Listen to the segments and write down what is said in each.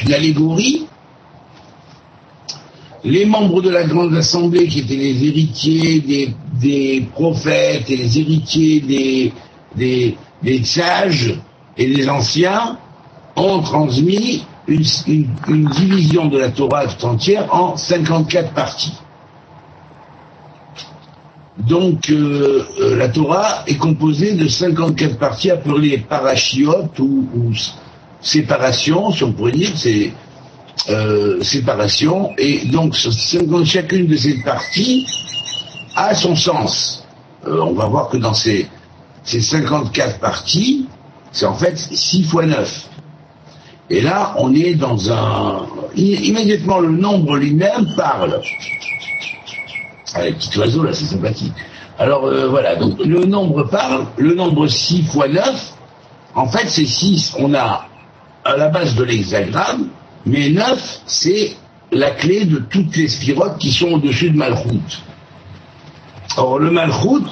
une allégorie. Les membres de la Grande Assemblée, qui étaient les héritiers des prophètes et les héritiers des sages et des anciens, ont transmis une division de la Torah tout entière en 54 parties. Donc la Torah est composée de 54 parties appelées parashiyot ou séparation, si on pourrait dire, c'est séparation, et donc chacune de ces parties a son sens. On va voir que dans ces 54 parties, c'est en fait 6 fois 9. Et là, on est dans immédiatement le nombre lui-même parle. Ah, les petits oiseaux là, c'est sympathique. Alors voilà, donc le nombre parle, le nombre 6 fois 9, en fait c'est 6, on a à la base de l'hexagramme, mais 9, c'est la clé de toutes les sphirotes qui sont au-dessus de Malchut. Or, le Malchut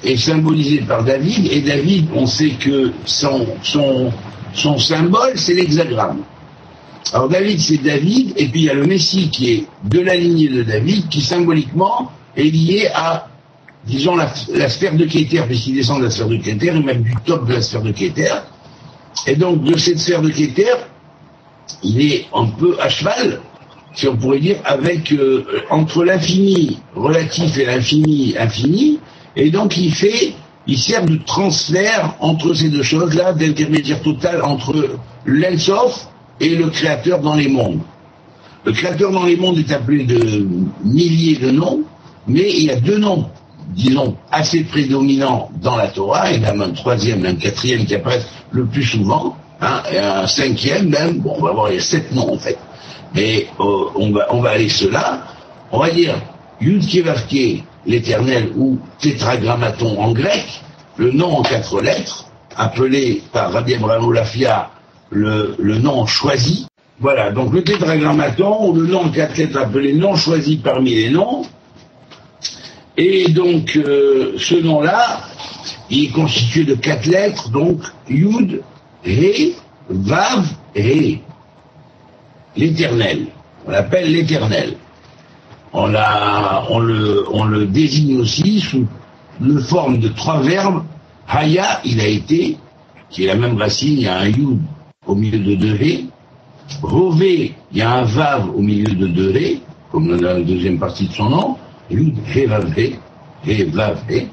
est symbolisé par David, et David, on sait que son symbole, c'est l'hexagramme. Alors David, c'est David, et puis il y a le Messie qui est de la lignée de David, qui symboliquement est lié à, disons, la sphère de Kéter, puisqu'il descend de la sphère de Kéter, et même du top de la sphère de Kéter. Et donc, de cette sphère de Kéter, il est un peu à cheval, si on pourrait dire, avec entre l'infini relatif et l'infini infini, et donc il sert de transfert entre ces deux choses-là, d'intermédiaire total entre l'Ensof et le Créateur dans les mondes. Le Créateur dans les mondes est appelé de milliers de noms, mais il y a 2 noms, disons, assez prédominants dans la Torah, et même un 3e, un 4e qui apparaissent le plus souvent, hein, et un 5e même, bon, on va voir, il y a 7 noms en fait. Mais on va aller cela, on va dire Yud-Keh-Vav-Keh, l'éternel, ou tétragrammaton en grec, le nom en 4 lettres, appelé par Rabbi Abraham Olafia le nom choisi. Voilà, donc le tétragrammaton, ou le nom en 4 lettres appelé nom choisi parmi les noms. Et donc ce nom-là, il est constitué de 4 lettres, donc Yud, He, Vav, He. L'éternel, on l'appelle l'éternel. On le désigne aussi sous une forme de 3 verbes. Haya, il a été, qui est la même racine, il y a un Yud au milieu de 2 He. Rové, il y a un Vav au milieu de 2 He, comme dans la deuxième partie de son nom. Yud, He, Vav, He. He, Vav, He.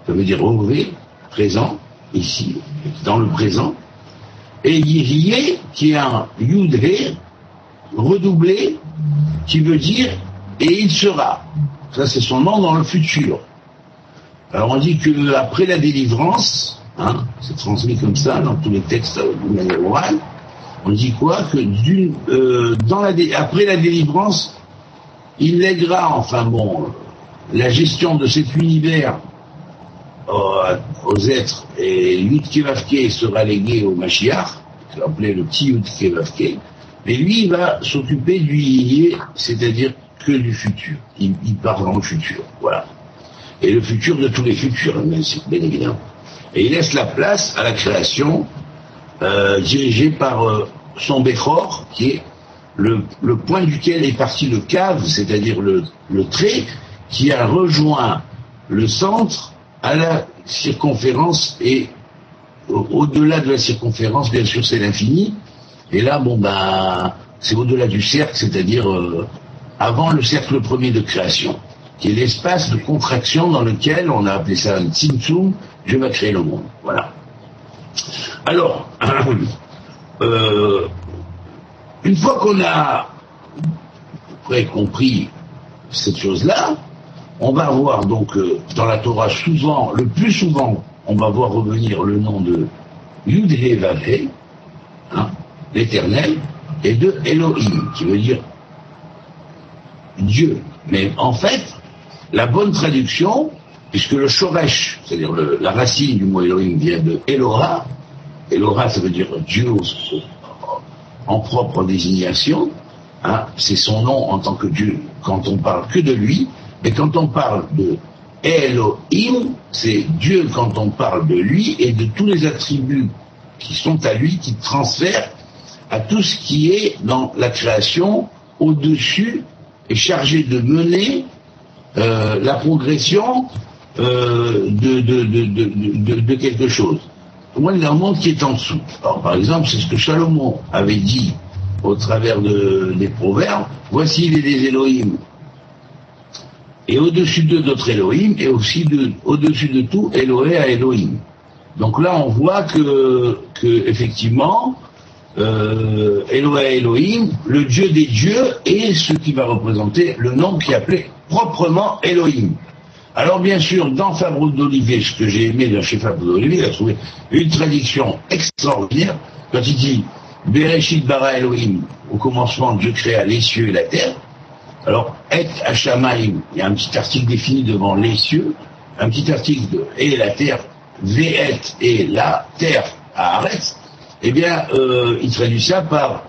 Ça veut dire Rové, présent, ici, dans le présent. Et Yihye, qui est un Yud, He, redoublé, qui veut dire et il sera. Ça, c'est son nom dans le futur. Alors, on dit que après la délivrance, hein, c'est transmis comme ça dans tous les textes de manière orale, on dit quoi? Que après la délivrance, il lèguera, enfin bon, la gestion de cet univers aux êtres, et Yud-Keh-Vav-Keh sera légué au Mashiach, qui est appelé le petit Yud-Keh-Vav-Keh. Mais lui, il va s'occuper du Yihye, c'est-à-dire que du futur. Il part dans le futur, voilà. Et le futur de tous les futurs, bien évidemment. Et il laisse la place à la création, dirigée par son Bechor, qui est le point duquel est parti le cave, c'est-à-dire le trait, qui a rejoint le centre à la circonférence, et au-delà de la circonférence, bien sûr, c'est l'infini. Et là, bon, c'est au-delà du cercle, c'est-à-dire avant le cercle premier de création, qui est l'espace de contraction dans lequel on a appelé ça un tzimtzum, je vais créer le monde. Voilà. Alors, une fois qu'on a compris cette chose-là, on va voir donc dans la Torah le plus souvent, on va voir revenir le nom de Yud-He-Vav-He, hein, l'éternel, et de Elohim, qui veut dire Dieu. Mais en fait, la bonne traduction, puisque le shoresh, c'est-à-dire la racine du mot Elohim vient de Elora, Elora ça veut dire Dieu en propre désignation, hein, c'est son nom en tant que Dieu quand on parle que de lui, et quand on parle de Elohim, c'est Dieu quand on parle de lui et de tous les attributs qui sont à lui, qui transfèrent à tout ce qui est dans la création au-dessus et chargé de mener la progression de quelque chose. Moi, il y a un monde qui est en dessous. Alors, par exemple, c'est ce que Salomon avait dit au travers des proverbes. Voici les Elohim. Et au-dessus d'eux, d'autres Elohim, et aussi au-dessus de tout, Elohé à Elohim. Donc là, on voit que effectivement, Elohé à Elohim, le Dieu des dieux, est ce qui va représenter le nom qui est appelé proprement Elohim. Alors bien sûr, dans Fabre d'Olivier, ce que j'ai aimé chez Fabre d'Olivier, il a trouvé une traduction extraordinaire quand il dit Bereshit bara Elohim, au commencement Dieu créa les cieux et la terre. Alors, et Hashamaim, il y a un petit article défini devant les cieux, un petit article de et la terre, Ve'et et la terre à Haaretz. Eh bien, il traduit ça par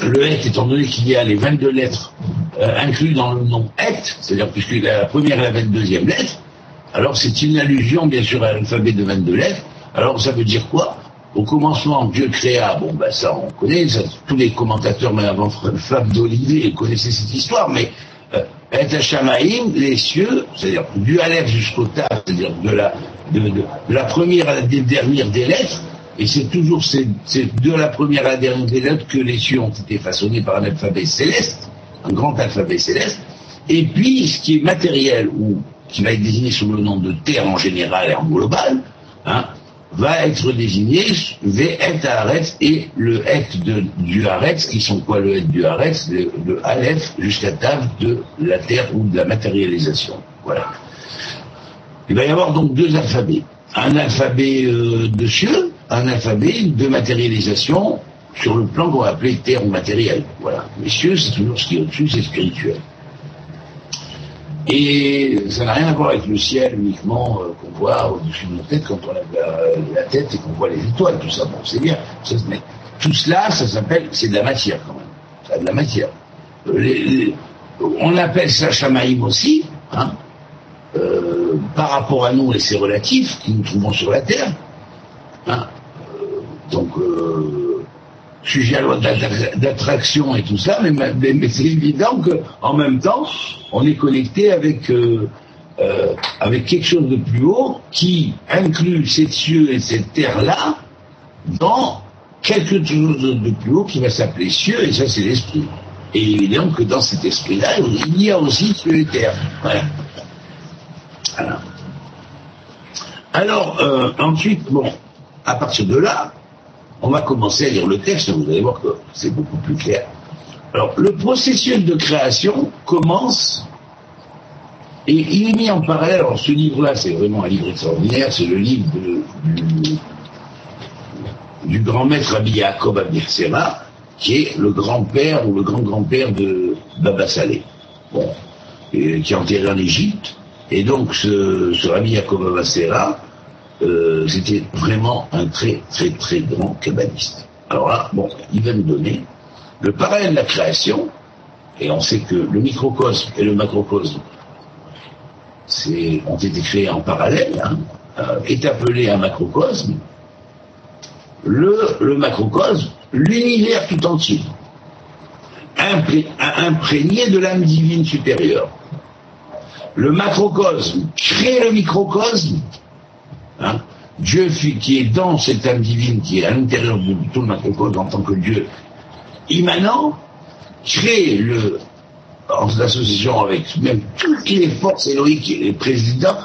le et, étant donné qu'il y a les 22 lettres inclus dans le nom et, c'est-à-dire puisque la première et la 22e lettre, alors c'est une allusion bien sûr à l'alphabet de 22 lettres. Alors ça veut dire quoi? Au commencement, Dieu créa, bon ben ça on connaît, ça, tous les commentateurs, même avant Fabre d'Olivier, connaissaient cette histoire, mais Et Hashamaim, les cieux, c'est-à-dire du Aleph jusqu'au Tav, c'est-à-dire de la première à la dernière des lettres, et c'est toujours c'est de la première à la dernière des lettres que les cieux ont été façonnés par un alphabet céleste, un grand alphabet céleste, et puis ce qui est matériel, ou qui va être désigné sous le nom de terre en général et en global, hein, va être désigné Ve'et Haaretz et le Et du Haaretz, qui sont quoi le Et du Haaretz? Le Aleph jusqu'à Tav de la terre ou de la matérialisation. Voilà. Il va y avoir donc deux alphabets. Un alphabet de cieux, un alphabet de matérialisation sur le plan qu'on va appeler terre ou matériel. Voilà. Les cieux, c'est toujours ce qui est au-dessus, c'est spirituel. Et ça n'a rien à voir avec le ciel uniquement qu'on voit au-dessus de notre tête quand on lève la tête et qu'on voit les étoiles, tout ça. Bon, c'est bien. Mais tout cela, ça s'appelle, c'est de la matière quand même. C'est de la matière. On appelle ça Shamaïm aussi, hein, par rapport à nous, et c'est relatif, qui nous trouvons sur la terre. Hein, donc, sujet à la loi d'attraction et tout ça, mais c'est évident qu'en même temps, on est connecté avec quelque chose de plus haut qui inclut ces cieux et cette terre-là dans quelque chose de plus haut qui va s'appeler cieux, et ça c'est l'esprit. Et évidemment que dans cet esprit-là, il y a aussi cieux et terre. Voilà. Voilà. Alors, ensuite, bon, à partir de là, on va commencer à lire le texte, vous allez voir que c'est beaucoup plus clair. Alors, le processus de création commence, et il est mis en parallèle. Alors, ce livre-là, c'est vraiment un livre extraordinaire, c'est le livre du grand maître Rabbi Yaakov Abirsera, qui est le grand-père ou le grand-grand-père de Baba Saleh, bon, qui est enterré en Égypte. Et donc, ce Rabbi Yaakov Abirsera, c'était vraiment un très très très grand kabbaliste. Alors là, bon, il va nous donner le parallèle de la création, et on sait que le microcosme et le macrocosme ont été créés en parallèle, hein, est appelé un macrocosme. Le macrocosme, l'univers tout entier, imprégné de l'âme divine supérieure. Le macrocosme crée le microcosme. Hein, Dieu qui est dans cette âme divine, qui est à l'intérieur de tout le macrocosme en tant que Dieu immanent, crée en association avec même toutes les forces éloïques et les présidents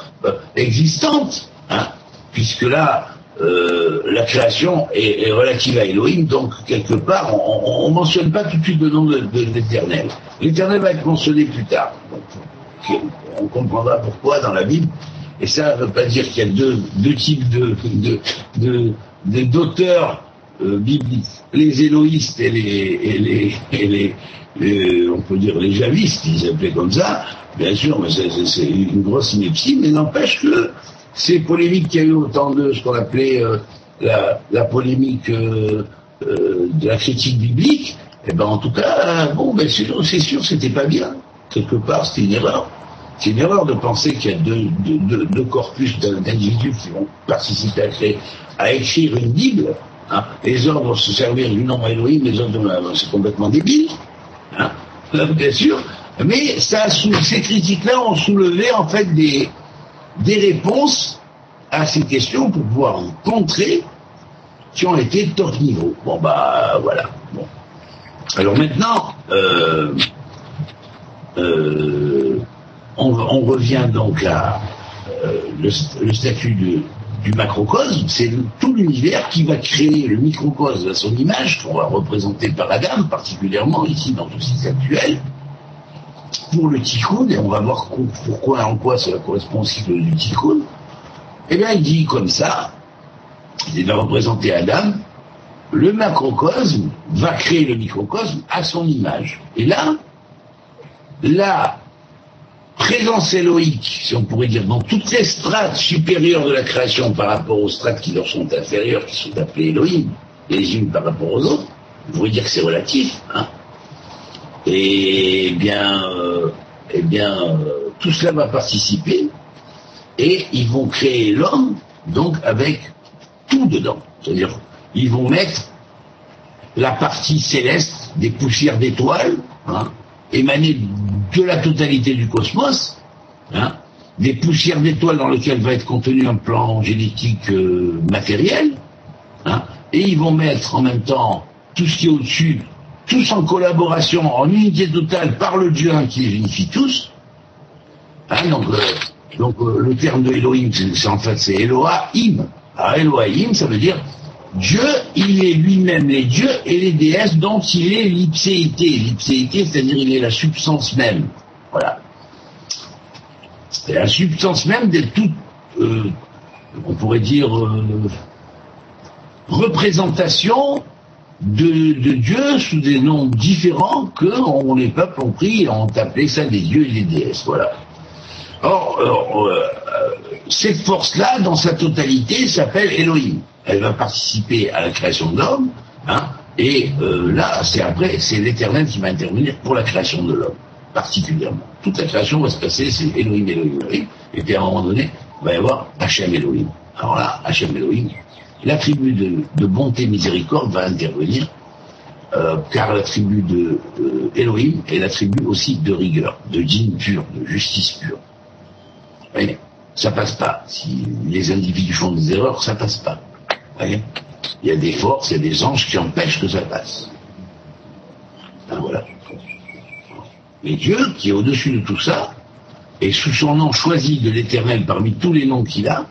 existantes, hein, puisque là la création est relative à Elohim, donc quelque part on mentionne pas tout de suite le nom de l'Éternel. L'Éternel va être mentionné plus tard. Donc, on comprendra pourquoi dans la Bible. Et ça ne veut pas dire qu'il y a deux types d'auteurs bibliques. Les éloïstes et les on peut dire les javistes, ils s'appelaient comme ça, bien sûr, mais c'est une grosse ineptie, mais n'empêche que ces polémiques qu'il y a eu au temps de ce qu'on appelait la polémique de la critique biblique, eh ben en tout cas, bon, ben c'est sûr, c'était pas bien. Quelque part, c'était une erreur. C'est une erreur de penser qu'il y a deux corpus d'individus qui vont participer à écrire une Bible, Hein. Les ordres se servir du nom Elohim, les ordres, c'est complètement débile, hein, bien sûr. Mais ces critiques-là ont soulevé en fait des réponses à ces questions pour pouvoir contrer qui ont été top niveau. Bon bah voilà. Bon. Alors maintenant, on revient donc à le statut du macrocosme. C'est tout l'univers qui va créer le microcosme à son image, qu'on va représenter par Adam, particulièrement ici dans le cycle actuel, pour le tikkun, et on va voir pourquoi, en quoi cela correspond au cycle du tikkun. Eh bien, il dit comme ça, il va représenter Adam, le macrocosme va créer le microcosme à son image. Et là, la présence éloïque, si on pourrait dire, dans toutes les strates supérieures de la création par rapport aux strates qui leur sont inférieures, qui sont appelées Elohim, les unes par rapport aux autres, on pourrait dire que c'est relatif, hein. Et bien, tout cela va participer, et ils vont créer l'homme, donc avec tout dedans. C'est-à-dire, ils vont mettre la partie céleste des poussières d'étoiles, hein, émanées de la totalité du cosmos, hein, des poussières d'étoiles dans lesquelles va être contenu un plan génétique matériel, hein, et ils vont mettre en même temps tout ce qui est au-dessus, tous en collaboration, en unité totale par le Dieu qui les unifie tous. Hein, donc le terme de Elohim, c'est Elohim. Alors Elohim, ça veut dire Dieu, il est lui-même les dieux et les déesses dont il est l'ipséité. L'ipséité, c'est-à-dire il est la substance même. Voilà. C'est la substance même de toute, on pourrait dire, représentation de Dieu sous des noms différents que les peuples ont pris et ont appelé ça des dieux et des déesses. Voilà. Or, cette force-là, dans sa totalité, s'appelle Elohim. Elle va participer à la création de l'homme, hein, et là, c'est l'Éternel qui va intervenir pour la création de l'homme, particulièrement. Toute la création va se passer, c'est Elohim, Elohim, Elohim, et puis à un moment donné, il va y avoir Hachem Elohim. Alors là, Hachem Elohim, l'attribut de bonté miséricorde va intervenir, car l'attribut de Elohim est l'attribut aussi de rigueur, de dîme pur, de justice pure. Voyez, ça passe pas. Si les individus font des erreurs, ça passe pas. Voyez, il y a des forces, il y a des anges qui empêchent que ça passe. Ben voilà. Mais Dieu, qui est au-dessus de tout ça, et sous son nom choisi de l'Éternel parmi tous les noms qu'il a,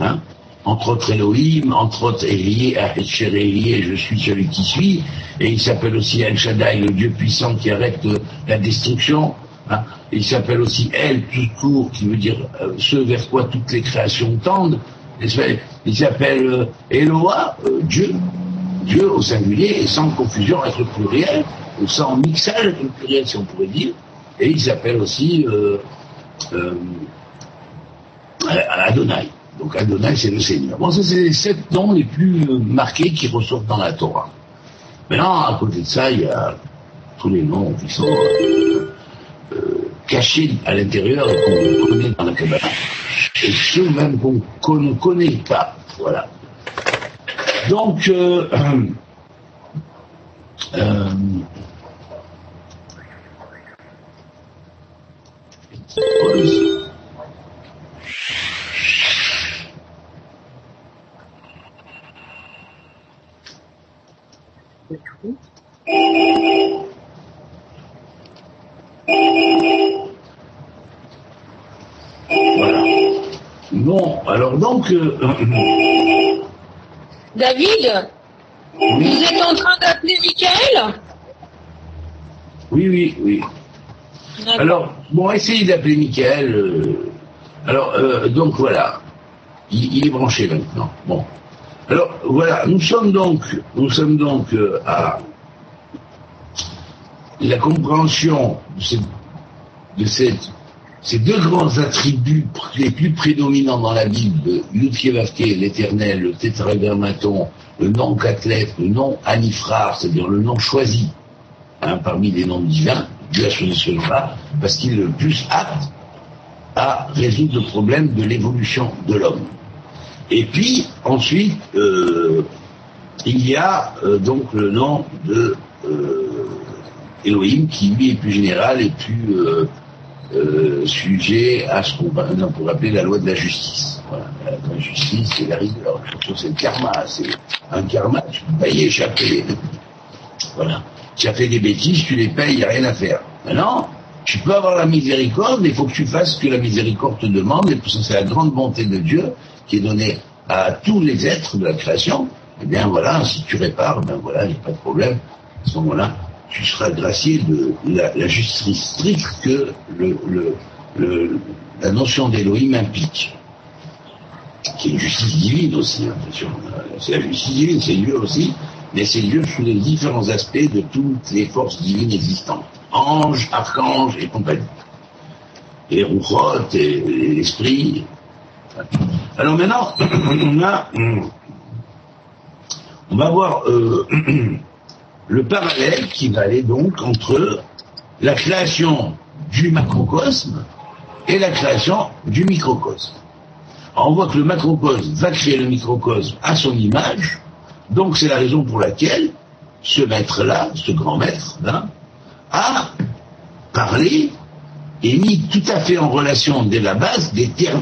hein, entre autres Elohim, entre autres Elie, Ahetcher Elie, je suis celui qui suis, et il s'appelle aussi El Shaddai, le Dieu puissant qui arrête la destruction, hein. Il s'appelle aussi El tout court, qui veut dire ce vers quoi toutes les créations tendent. Il s'appelle Eloah, Dieu au singulier, et sans confusion avec le pluriel, ou sans mixage avec le pluriel, si on pourrait dire. Et il s'appelle aussi Adonai. Donc Adonai, c'est le Seigneur. Bon, ça, c'est les 7 noms les plus marqués qui ressortent dans la Torah. Maintenant, à côté de ça, il y a tous les noms qui sont cachés à l'intérieur et qu'on connaît dans la Kabbalah. Et ceux même qu'on ne connaît pas. Voilà. Donc, voilà. Bon, alors donc... David, oui. vous êtes en train d'appeler Michael? Oui. D'accord. Alors, bon, essayez d'appeler Michael. Donc voilà. Il est branché maintenant. Bon. Alors, voilà, nous sommes donc à la compréhension de ces deux grands attributs les plus prédominants dans la Bible, Yud-Keh-Vav-Keh, l'Éternel, le Tétragrammaton, le nom Katlet, le nom Anifrar, c'est-à-dire le nom choisi, hein, parmi les noms divins. Dieu a choisi ce nom-là parce qu'il est le plus apte à résoudre le problème de l'évolution de l'homme. Et puis, ensuite, il y a donc le nom de Elohim qui lui est plus général et plus sujet à ce qu'on pourrait appeler la loi de la justice. Voilà. La justice, c'est la rigueur. C'est le karma. C'est un karma, tu ne peux pas y échapper. Voilà. Tu as fait des bêtises, tu les payes, il n'y a rien à faire. Maintenant, tu peux avoir la miséricorde, mais il faut que tu fasses ce que la miséricorde te demande, et ça, c'est la grande bonté de Dieu qui est donnée à tous les êtres de la création. Eh bien voilà, si tu répares, ben voilà, il n'y a pas de problème. À ce moment-là, tu seras gracié de la justice stricte que la notion d'Élohim implique, qui est une justice divine aussi, hein, bien sûr. C'est la justice divine, c'est Dieu aussi, mais c'est Dieu sous les différents aspects de toutes les forces divines existantes, anges, archanges et compagnie, et les rouchotes, et l'esprit. Alors maintenant, on va voir le parallèle qui va aller donc entre la création du macrocosme et la création du microcosme. Alors on voit que le macrocosme va créer le microcosme à son image, donc c'est la raison pour laquelle ce maître-là, ce grand maître-là, a parlé et mis tout à fait en relation dès la base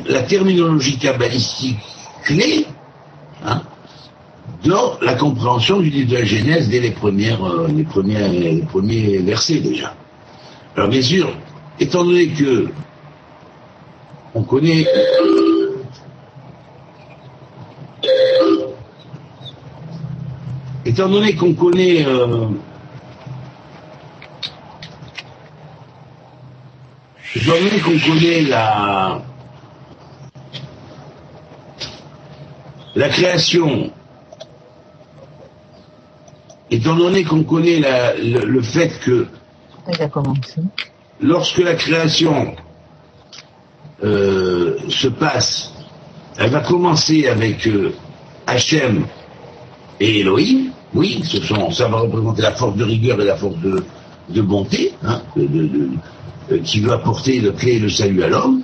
la terminologie kabbalistique clé, hein, dans la compréhension du livre de la Genèse dès les premiers versets déjà. Alors bien sûr, étant donné que on connaît la création, étant donné qu'on connaît le fait que lorsque la création se passe, elle va commencer avec Hachem et Elohim, oui, ça va représenter la force de rigueur et la force de bonté, hein, qui veut apporter le clé et le salut à l'homme.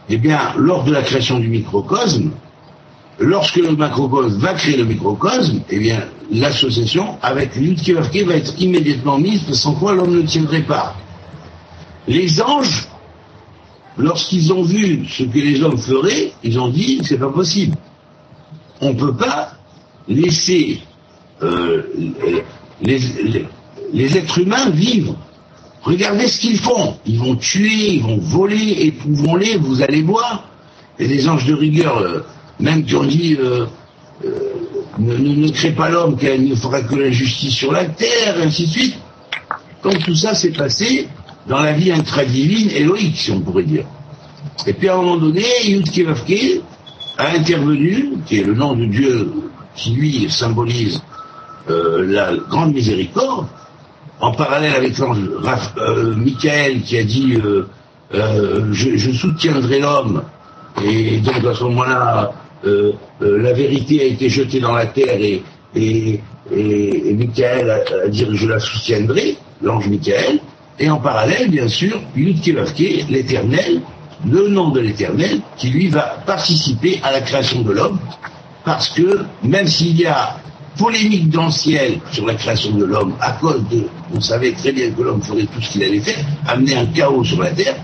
Eh bien, lors de la création du microcosme, lorsque le macrocosme va créer le microcosme, eh bien, l'association avec Yud-Keh-Vav-Keh va être immédiatement mise, sans quoi l'homme ne tiendrait pas. Les anges, lorsqu'ils ont vu ce que les hommes feraient, ils ont dit, c'est pas possible. On ne peut pas laisser les êtres humains vivre. Regardez ce qu'ils font. Ils vont tuer, ils vont voler, éprouvons-les, vous allez voir. Et les anges de rigueur, même qui ont dit ne crée pas l'homme, qu'il ne fera que la justice sur la terre, et ainsi de suite. Donc tout ça s'est passé dans la vie intradivine éloïque, si on pourrait dire. Et puis à un moment donné, Yud-Keh-Vav-Keh a intervenu, qui est le nom de Dieu qui lui symbolise la grande miséricorde, en parallèle avec l'ange Michael qui a dit je soutiendrai l'homme, et donc à ce moment-là la vérité a été jetée dans la terre et Michael a dit je la soutiendrai, l'ange Michael, et en parallèle bien sûr Yud-Keh-Vav-Keh, l'éternel, le nom de l'éternel, qui lui va participer à la création de l'homme, parce que même s'il y a polémique dans le ciel sur la création de l'homme, à cause de, on savait très bien que l'homme ferait tout ce qu'il allait faire, amener un chaos sur la terre,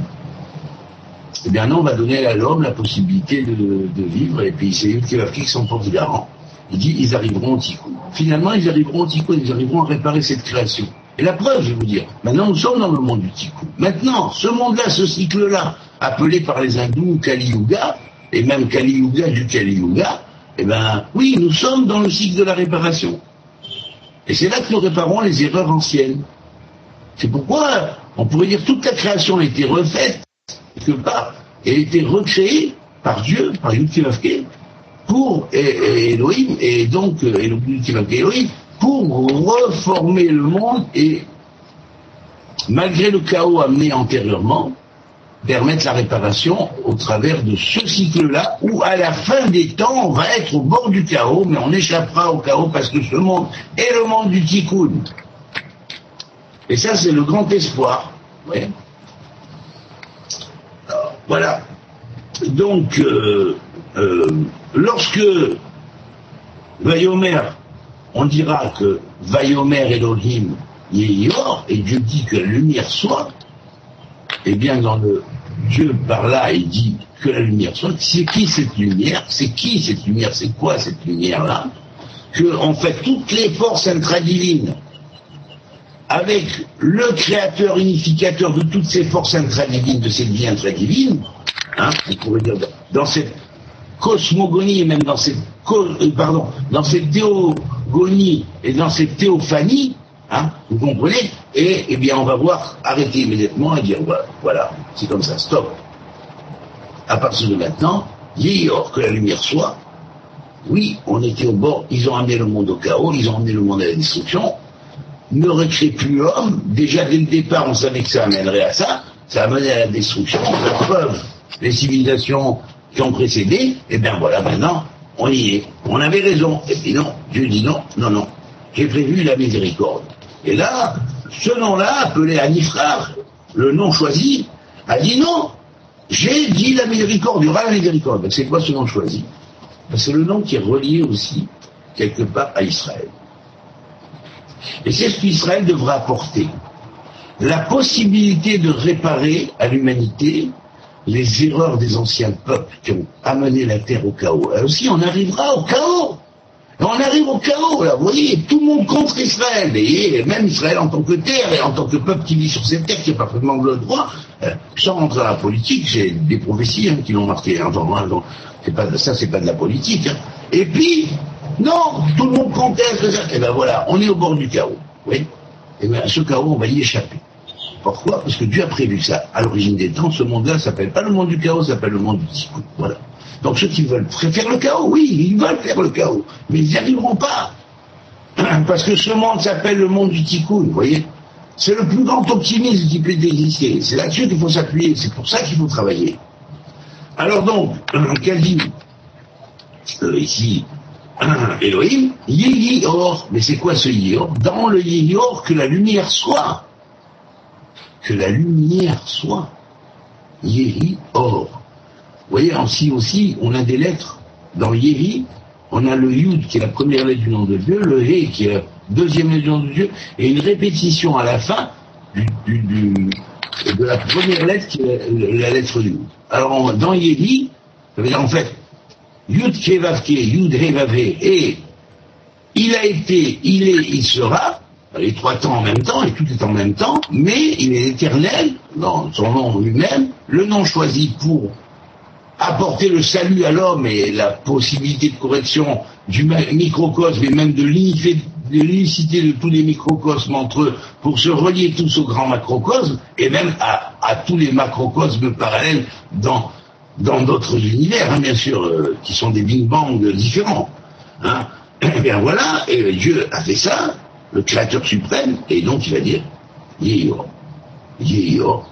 eh bien non, on va donner à l'homme la possibilité de vivre, et puis c'est Yud-Keh-Vav-Keh qui s'en porte garant. Il dit, ils arriveront au tikkun. Finalement, ils arriveront au tikkun, ils arriveront à réparer cette création. Et la preuve, je vais vous dire, maintenant nous sommes dans le monde du tikkun. Maintenant, ce monde-là, ce cycle-là, appelé par les hindous Kali Yuga, et même Kali Yuga du Kali Yuga, eh ben, oui, nous sommes dans le cycle de la réparation. Et c'est là que nous réparons les erreurs anciennes. C'est pourquoi, on pourrait dire, toute la création a été refaite, quelque part, et a été recréée par Dieu, par Yud-Keh-Vav-Keh, pour Elohim, et donc, Yud-Keh-Vav-Keh Elohim, pour reformer le monde et, malgré le chaos amené antérieurement, permettre la réparation au travers de ce cycle-là, où à la fin des temps, on va être au bord du chaos, mais on échappera au chaos parce que ce monde est le monde du tikkun. Et ça, c'est le grand espoir. Ouais. Alors, voilà. Donc, lorsque Vayomer, on dira que Vayomer Elohim Yehior, et Dieu dit que la lumière soit, et bien dans le Dieu par là, il dit que la lumière soit. C'est qui cette lumière? C'est qui cette lumière? C'est quoi cette lumière-là? Que, en fait, toutes les forces intradivines, avec le créateur unificateur de toutes ces forces intradivines, de cette vie intradivine, hein, on pourrait dire, dans cette cosmogonie et même dans cette dans cette théogonie et dans cette théophanie, hein, vous comprenez? Et eh bien on va voir arrêter immédiatement et dire voilà, c'est comme ça, stop. À partir de maintenant, Yehior, que la lumière soit. Oui, on était au bord, ils ont amené le monde au chaos, ils ont amené le monde à la destruction. Ne recrée plus l'homme. Déjà dès le départ, on savait que ça amènerait à ça. Ça amenait à la destruction. La preuve, les civilisations qui ont précédé, et bien voilà, maintenant, on y est. On avait raison. Et puis non, Dieu dit non. J'ai prévu la miséricorde. Et là, ce nom-là, appelé Anifrar, le nom choisi, a dit non. J'ai dit la miséricorde, il y aura la miséricorde. Ben, c'est quoi ce nom choisi? Ben, c'est le nom qui est relié aussi, quelque part, à Israël. Et c'est ce qu'Israël devra apporter. La possibilité de réparer à l'humanité les erreurs des anciens peuples qui ont amené la terre au chaos. Et aussi, on arrivera au chaos. Et on arrive au chaos, là, vous voyez, tout le monde contre Israël. Et même Israël en tant que terre et en tant que peuple qui vit sur cette terre, qui a parfaitement le droit, sans rentrer dans la politique, c'est des prophéties qui l'ont marqué. Donc, c'est pas de la politique. Hein. Et puis, non, tout le monde conteste ça. Et ben voilà, on est au bord du chaos. Oui. Et bien, ce chaos, on va y échapper. Pourquoi? Parce que Dieu a prévu ça. À l'origine des temps, ce monde-là s'appelle pas le monde du chaos, ça s'appelle le monde du tikkun. Voilà. Donc ceux qui veulent faire le chaos, oui, ils veulent faire le chaos, mais ils n'y arriveront pas. Parce que ce monde s'appelle le monde du tikkun, vous voyez. C'est le plus grand optimisme qui peut exister. C'est là-dessus qu'il faut s'appuyer, c'est pour ça qu'il faut travailler. Alors donc, qu'a dit ici Elohim, Yehior, mais c'est quoi ce Yehior? Dans le Yehior, que la lumière soit. Que la lumière soit. Yehior. Vous voyez, aussi, on a des lettres. Dans Yehi, on a le Yud, qui est la première lettre du nom de Dieu, le He, qui est la deuxième lettre du nom de Dieu, et une répétition à la fin de la première lettre, qui est la lettre Yud. Alors, dans Yehi, ça veut dire en fait, Yud Kevavke, Yud Hevave, et il a été, il est, il sera, les trois temps en même temps, et tout est en même temps, mais il est éternel, dans son nom lui-même, le nom choisi pour apporter le salut à l'homme et la possibilité de correction du microcosme et même de l'unicité de tous les microcosmes entre eux pour se relier tous au grand macrocosme et même à tous les macrocosmes parallèles dans d'autres univers, hein, bien sûr, qui sont des Big Bang différents. Hein. Et bien voilà, et Dieu a fait ça, le Créateur suprême, et donc il va dire Yehior. Yehior,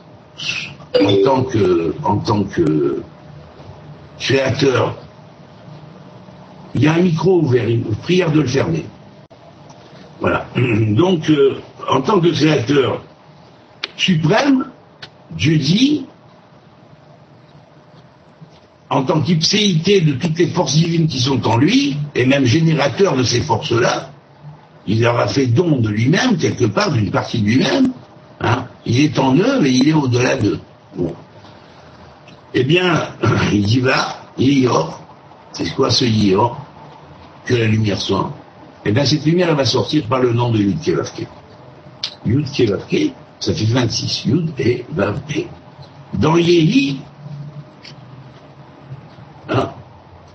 en tant que créateur, il y a un micro ouvert, prière de le fermer. Voilà. Donc, en tant que créateur suprême, Dieu dit, en tant qu'ipséité de toutes les forces divines qui sont en lui, et même générateur de ces forces-là, il leur a fait don de lui-même, quelque part, d'une partie de lui-même. Hein. Il est en eux, mais il est au-delà d'eux. Bon. Eh bien, il y va, Yehior, c'est quoi ce Yehior? Que la lumière soit. Eh bien, cette lumière, elle va sortir par le nom de Yud Kevavke. Yud Kevavke, ça fait 26, Yud et Vavke. Dans Yehi, hein,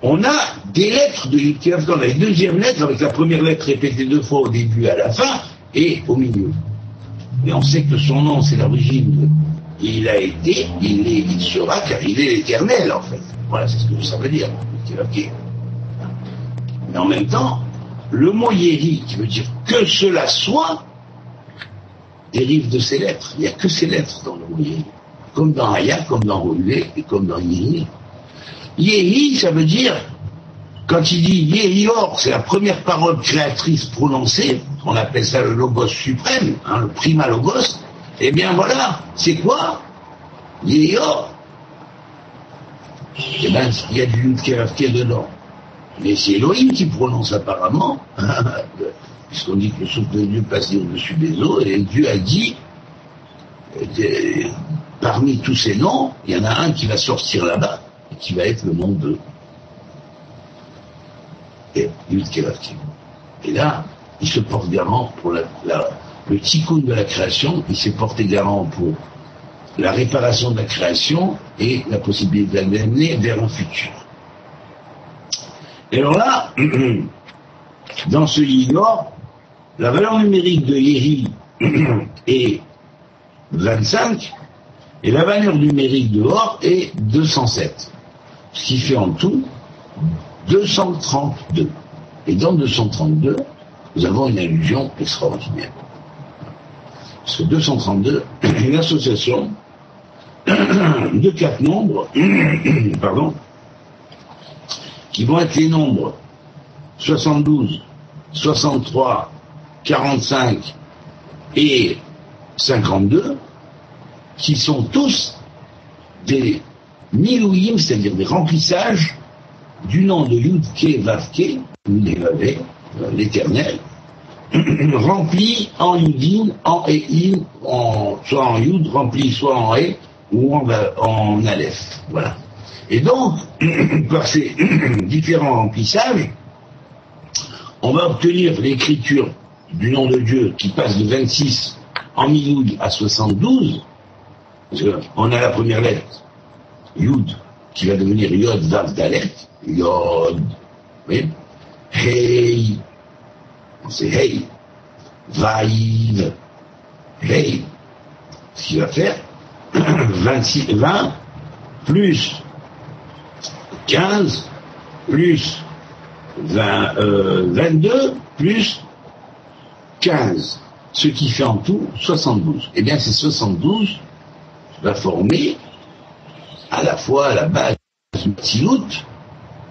on a des lettres de Yud Kevavke, on a les deuxième lettre, avec la première lettre répétée deux fois au début et à la fin, et au milieu. Et on sait que son nom, c'est l'origine. Il a été, il est, il sera, car il est l'éternel, en fait. Voilà, c'est ce que ça veut dire. Mais en même temps, le mot Yehi, qui veut dire que cela soit, dérive de ces lettres. Il n'y a que ces lettres dans le mot Yehi. Comme dans Aya, comme dans Reuvé, et comme dans Yehi. Yehi, ça veut dire, quand il dit Yehior, c'est la première parole créatrice prononcée, on appelle ça le logos suprême, hein, le prima logos. Eh bien voilà, c'est quoi? Yehior. Eh bien, il y a du Yud Kevavke dedans. Mais c'est Elohim qui prononce apparemment, puisqu'on dit que le souffle de Dieu passe au-dessus des eaux, et Dieu a dit, parmi tous ces noms, il y en a un qui va sortir là-bas, et qui va être le nom de Yud Kevavkim. Et là, il se porte garant pour le tikkun de la création, il s'est porté garant pour la réparation de la création et la possibilité d'amener vers un futur. Et alors là, dans ce Yigor, la valeur numérique de Yehi est 25 et la valeur numérique de Or est 207. Ce qui fait en tout 232. Et dans 232, nous avons une allusion extraordinaire. Parce que 232 est une association de 4 nombres, pardon, qui vont être les nombres 72, 63, 45 et 52, qui sont tous des milouïm, c'est-à-dire des remplissages du nom de Yud-Ke Vav-Ke, l'éternel, rempli en Yudin, en Eim, soit en Yud, rempli soit en E, ou en Aleph. Voilà. Et donc, par ces différents remplissages, on va obtenir l'écriture du nom de Dieu qui passe de 26 en Yud à 72. On a la première lettre, Yud, qui va devenir Yod Vav Dalet, Yod, oui, Hey, c'est Hey, Vaïv, Hey, ce qui va faire 20 plus 15 plus 22 plus 15, ce qui fait en tout 72. Eh bien, ces 72 va former à la fois la base du Tzilut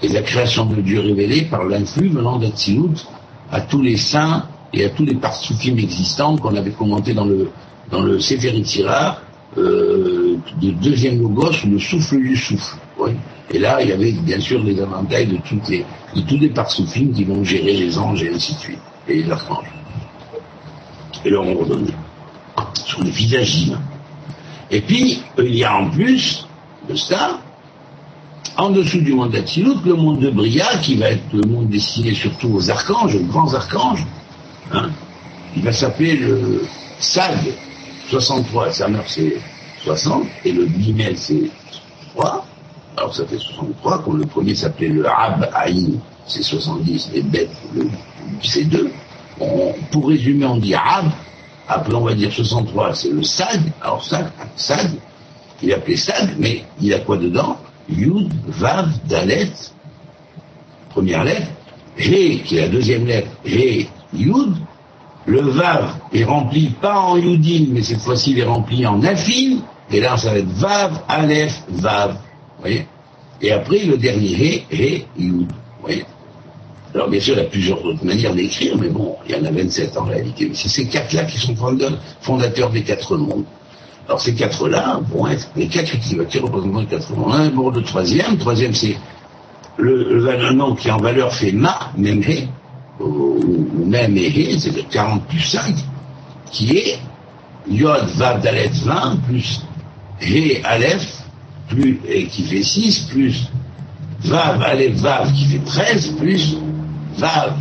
et la création de Dieu révélée par l'influx venant d'Atsilut à tous les saints et à tous les parsoufim existants qu'on avait commenté dans le Sefer Yetzirah, de deuxième logos, le souffle du souffle. Oui. Et là, il y avait bien sûr les avantages de tous les parsoufim qui vont gérer les anges et ainsi de suite, et les archanges. Et leur ordonner sur les visages humains. Et puis, il y a en plus de ça, en dessous du monde d'Atsilut, le monde de Bria, qui va être le monde destiné surtout aux archanges, aux grands archanges. Hein. Il va s'appeler le Sag, 63, sa mère c'est 60, et le Gimel c'est 3. Alors ça fait 63, comme le premier s'appelait le Ab Aïn, c'est 70, et Bet, c'est 2. Pour résumer, on dit Ab, après on va dire 63, c'est le Sag. Alors Sag, il est appelé Sag, mais il a quoi dedans? Yud, Vav, Dalet, première lettre, He, qui est la deuxième lettre, He, Yud. Le Vav est rempli pas en Yudin, mais cette fois-ci il est rempli en Afin, et là ça va être Vav, Aleph, Vav. Vous voyez? Et après le dernier He, Yud. Vous voyez? Alors bien sûr il y a plusieurs autres manières d'écrire, mais bon, il y en a 27 en réalité. C'est ces 4-là qui sont fondateurs des 4 mondes. Alors ces 4-là vont être les 4 utilisateurs représentant les 4 mondes. On a d'abord le troisième c'est le nom qui en valeur fait Ma, même He, ou même He, c'est le 40 plus 5, qui est Yod, Vav, Dalet, 20, plus He, Aleph, plus, et qui fait 6, plus Vav, Aleph, Vav, qui fait 13, plus Vav,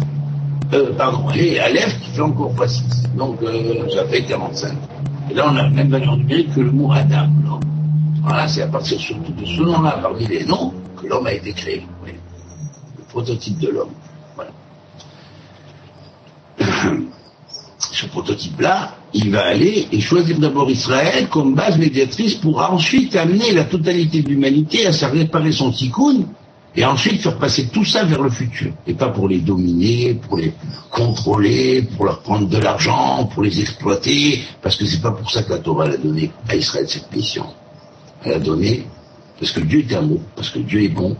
He, Aleph, qui fait encore pas 6. Donc, ça fait 45. Et là, on a la même valeur numérique que le mot Adam, l'homme. Voilà, c'est à partir surtout de ce nom-là, parmi les noms, que l'homme a été créé. Oui. Le prototype de l'homme. Voilà. Ce prototype-là, il va aller et choisir d'abord Israël comme base médiatrice pour ensuite amener la totalité de l'humanité à se réparer son tikkun et ensuite faire passer tout ça vers le futur. Et pas pour les dominer, pour les contrôler, pour leur prendre de l'argent, pour les exploiter, parce que c'est pas pour ça que la Torah l'a donné à Israël cette mission. Elle a donné parce que Dieu est amour, parce que Dieu est bon.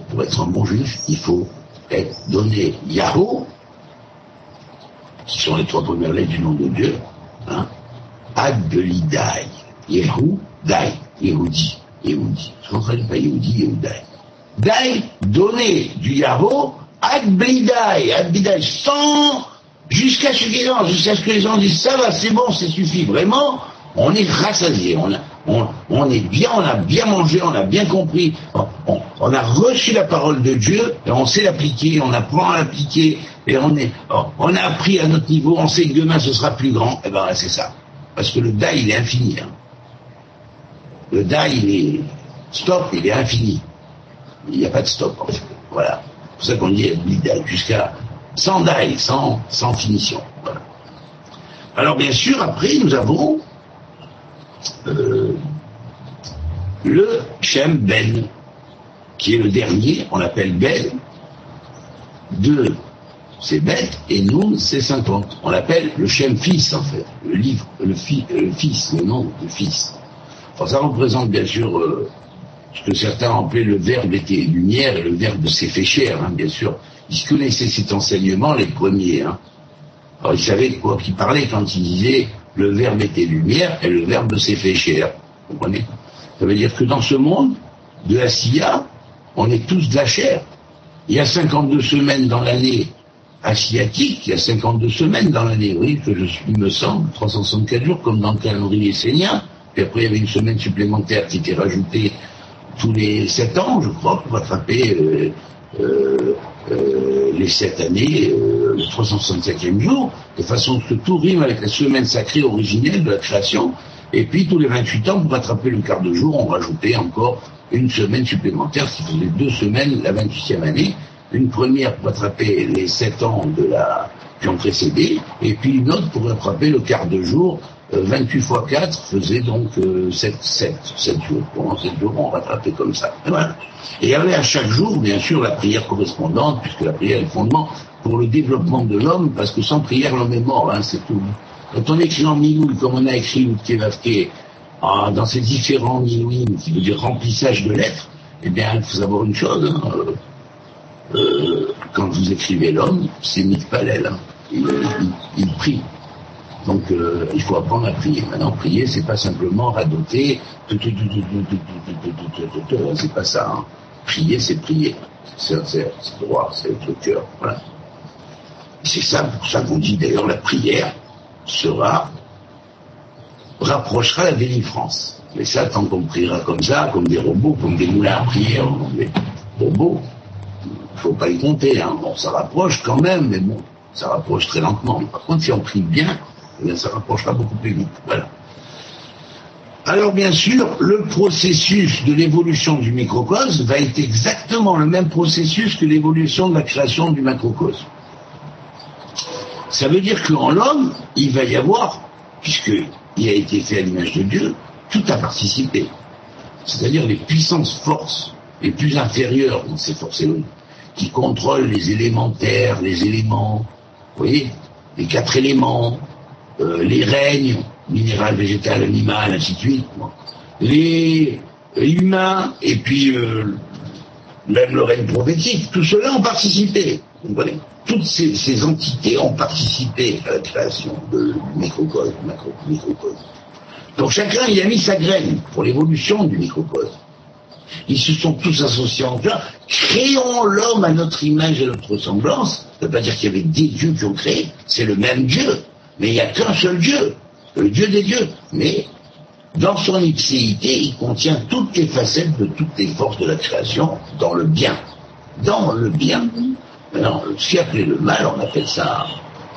Pour être un bon juif, il faut être donné Yahoo, qui sont les 3 premières lettres du nom de Dieu, hein, Ad de l'Idaï, Yehou, Dai, Yehoudi. Je ne traduis pas Yehoudi, Yehoudai. Dai, donner du Yavo, ad blidai, sans, jusqu'à ce que les gens disent, ça va, c'est bon, ça suffit, vraiment, on est rassasié, on est bien, on a bien mangé, on a bien compris, on a reçu la parole de Dieu, et on sait l'appliquer, on apprend à l'appliquer, et on a appris à notre niveau, on sait que demain ce sera plus grand, et ben c'est ça. Parce que le Dai, il est infini. Hein. Le Dai, il est stop, il est infini. Il n'y a pas de stop, en fait. Voilà. C'est pour ça qu'on dit Dai, jusqu'à sans Dai, sans finition. Voilà. Alors, bien sûr, après, nous avons le Shem Ben, qui est le dernier, on l'appelle Ben, de c'est bête, et nous, c'est 50. On l'appelle le Shem Fils, en fait. Le livre, le fils, le nom du fils. Enfin, ça représente, bien sûr, ce que certains appelaient le verbe était lumière et le verbe s'est fait chair, hein, bien sûr. Ils connaissaient cet enseignement, les premiers, hein. Alors, ils savaient de quoi qu'ils parlaient quand ils disaient le verbe était lumière et le verbe s'est fait chair. Vous comprenez? Ça veut dire que dans ce monde de la Sia, on est tous de la chair. Il y a 52 semaines dans l'année asiatique, il y a 52 semaines dans l'année, oui, que il me semble, 364 jours, comme dans le calendrier essénien, puis après il y avait une semaine supplémentaire qui était rajoutée tous les 7 ans, je crois, pour rattraper les 7 années, le 365e jour, de façon que tout rime avec la semaine sacrée originelle de la création, et puis tous les 28 ans, pour rattraper le quart de jour, on rajoutait encore une semaine supplémentaire, ce qui faisait 2 semaines la 28e année, une première pour attraper les 7 ans qui ont précédé, et puis une autre pour attraper le quart de jour. 28 fois 4 faisait donc 7 jours. Pendant 7 jours, on rattrapait comme ça. Et voilà. Et il y avait à chaque jour, bien sûr, la prière correspondante, puisque la prière est le fondement pour le développement de l'homme, parce que sans prière, l'homme est mort, hein, c'est tout. Quand on écrit en Miloul, comme on a écrit Outkevavke, dans ces différents Milouim, qui veut dire remplissage de lettres, eh bien, il faut savoir une chose, hein, quand vous écrivez l'homme, c'est Mikpalel, hein. Il prie. Donc il faut apprendre à prier. Maintenant, prier, c'est pas simplement radoter, c'est pas ça. Hein. Prier, c'est prier. C'est sincère, c'est droit, c'est avec le cœur. Voilà. C'est ça, pour ça qu'on dit d'ailleurs la prière rapprochera la délivrance. Mais ça, tant qu'on priera comme ça, comme des robots, comme des moulins à prière, des robots, il faut pas y compter. Hein. Bon, ça rapproche quand même, mais bon, ça rapproche très lentement. Par contre, si on prie bien, eh bien, ça rapprochera beaucoup plus vite. Voilà. Alors, bien sûr, le processus de l'évolution du microcosme va être exactement le même processus que l'évolution de la création du macrocosme. Ça veut dire qu'en l'homme, il va y avoir, puisqu'il a été fait à l'image de Dieu, tout a participé. C'est-à-dire les puissances forces les plus inférieures dans ces forces éloignées, qui contrôlent les élémentaires, les éléments, vous voyez, les 4 éléments, les règnes, minéral, végétal, animal, ainsi de suite, les humains, et puis même le règne prophétique, tout cela ont participé. Vous voyez, toutes ces entités ont participé à la création du microcosme, microcosme. Donc chacun y a mis sa graine pour l'évolution du microcosme. Ils se sont tous associés en plein. Créons l'homme à notre image et à notre ressemblance. Ça ne veut pas dire qu'il y avait des dieux qui ont créé. C'est le même Dieu. Mais il n'y a qu'un seul Dieu. Le Dieu des dieux. Mais dans son ipséité, il contient toutes les facettes de toutes les forces de la création dans le bien. Dans le bien. Maintenant, ce qui est appelé le mal, on appelle ça,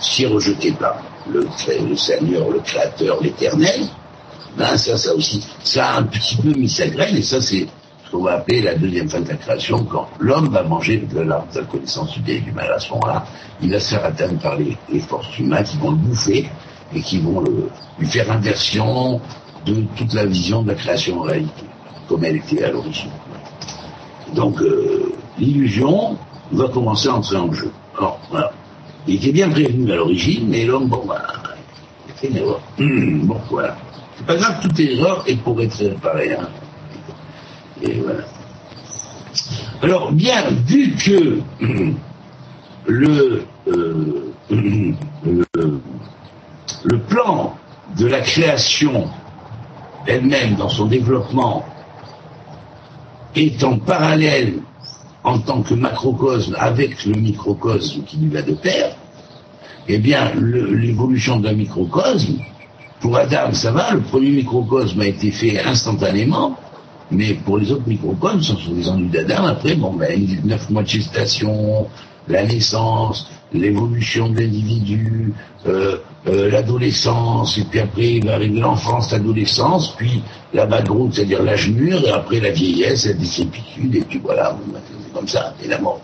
ce qui est rejeté par le Seigneur, le Créateur, l'Éternel. Ben, ça aussi, ça a un petit peu mis sa graine, et ça c'est ce qu'on va appeler la deuxième fin de la création, quand l'homme va manger de l'arbre de la connaissance du bien et du mal. À ce moment-là, il va se faire atteindre par les forces humaines qui vont le bouffer et qui vont lui faire inversion de toute la vision de la création en réalité, comme elle était à l'origine. Donc l'illusion va commencer à entrer en jeu. Alors voilà, il était bien prévenu à l'origine, mais l'homme, bon, bah, il a fait une erreur. Bon, voilà. C'est pas grave, toute erreur est pour être réparée. Hein. Et voilà. Alors, bien, vu que le plan de la création elle-même, dans son développement, est en parallèle en tant que macrocosme avec le microcosme qui lui va de pair, eh bien, l'évolution d'un microcosme, pour Adam, ça va, le premier microcosme a été fait instantanément, mais pour les autres microcosmes, ce sont les ennuis d'Adam. Après, 9 mois de gestation, la naissance, l'évolution de l'individu, l'adolescence, et puis après il va arriver l'enfance, l'adolescence, puis la badroute, c'est-à-dire l'âge mûr, et après la vieillesse, la décrépitude, et puis voilà, c'est comme ça, et la mort.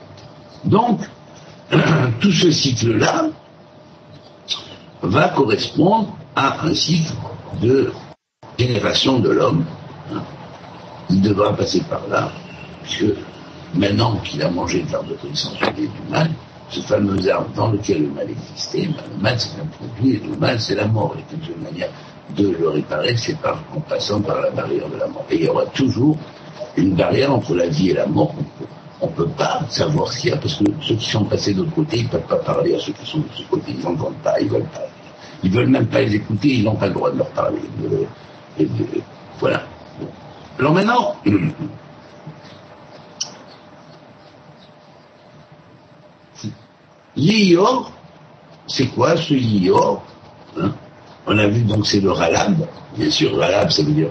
Donc, tout ce cycle-là va correspondre à un cycle de génération de l'homme. Il devra passer par là, puisque maintenant qu'il a mangé l'arbre de connaissance du mal, ce fameux arbre dans lequel le mal existait, le mal c'est un produit, et le mal c'est la mort. Et toute manière de le réparer, c'est en passant par la barrière de la mort. Et il y aura toujours une barrière entre la vie et la mort. On ne peut pas savoir ce qu'il y a, parce que ceux qui sont passés de l'autre côté, ils ne peuvent pas parler à ceux qui sont de ce côté, ils n'entendent pas, ils veulent pas. Ils veulent même pas les écouter, ils n'ont pas le droit de leur parler. Voilà. Alors maintenant, Yior, c'est quoi ce Yior, hein? On a vu donc c'est le Ralab, bien sûr, Ralab ça veut dire,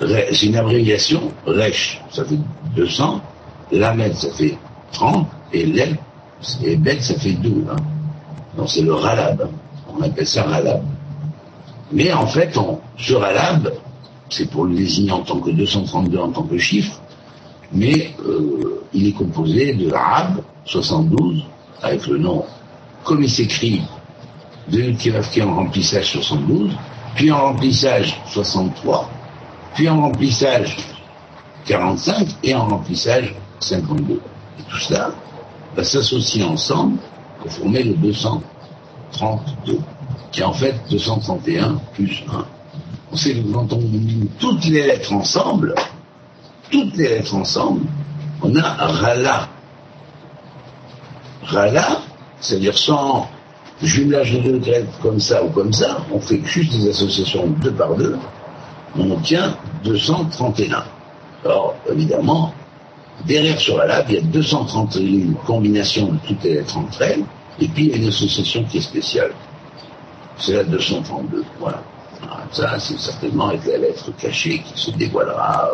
c'est une abréviation, Resh ça fait 200, Lamed ça fait 30, et Lel, et Bet ça fait 2, hein. Donc c'est le Ralab, hein. On appelle ça Ralab. Mais en fait, ce Ralab, c'est pour le désigner en tant que 232 en tant que chiffre, mais il est composé de Rab, 72, avec le nom, comme il s'écrit, de Nukivavke en remplissage 72, puis en remplissage 63, puis en remplissage 45 et en remplissage 52. Et tout cela va s'associer ensemble pour former le 232, qui est en fait 231 plus 1. On sait que quand on met toutes les lettres ensemble, on a Rala. Rala, c'est-à-dire sans jumelage de deux lettres comme ça ou comme ça, on fait juste des associations 2 par 2, on obtient 231. Alors, évidemment, derrière ce Rala, il y a 231 combinations de toutes les lettres entre elles, et puis il y a une association qui est spéciale. C'est la 232, voilà. Ça, c'est certainement avec la lettre cachée qui se dévoilera.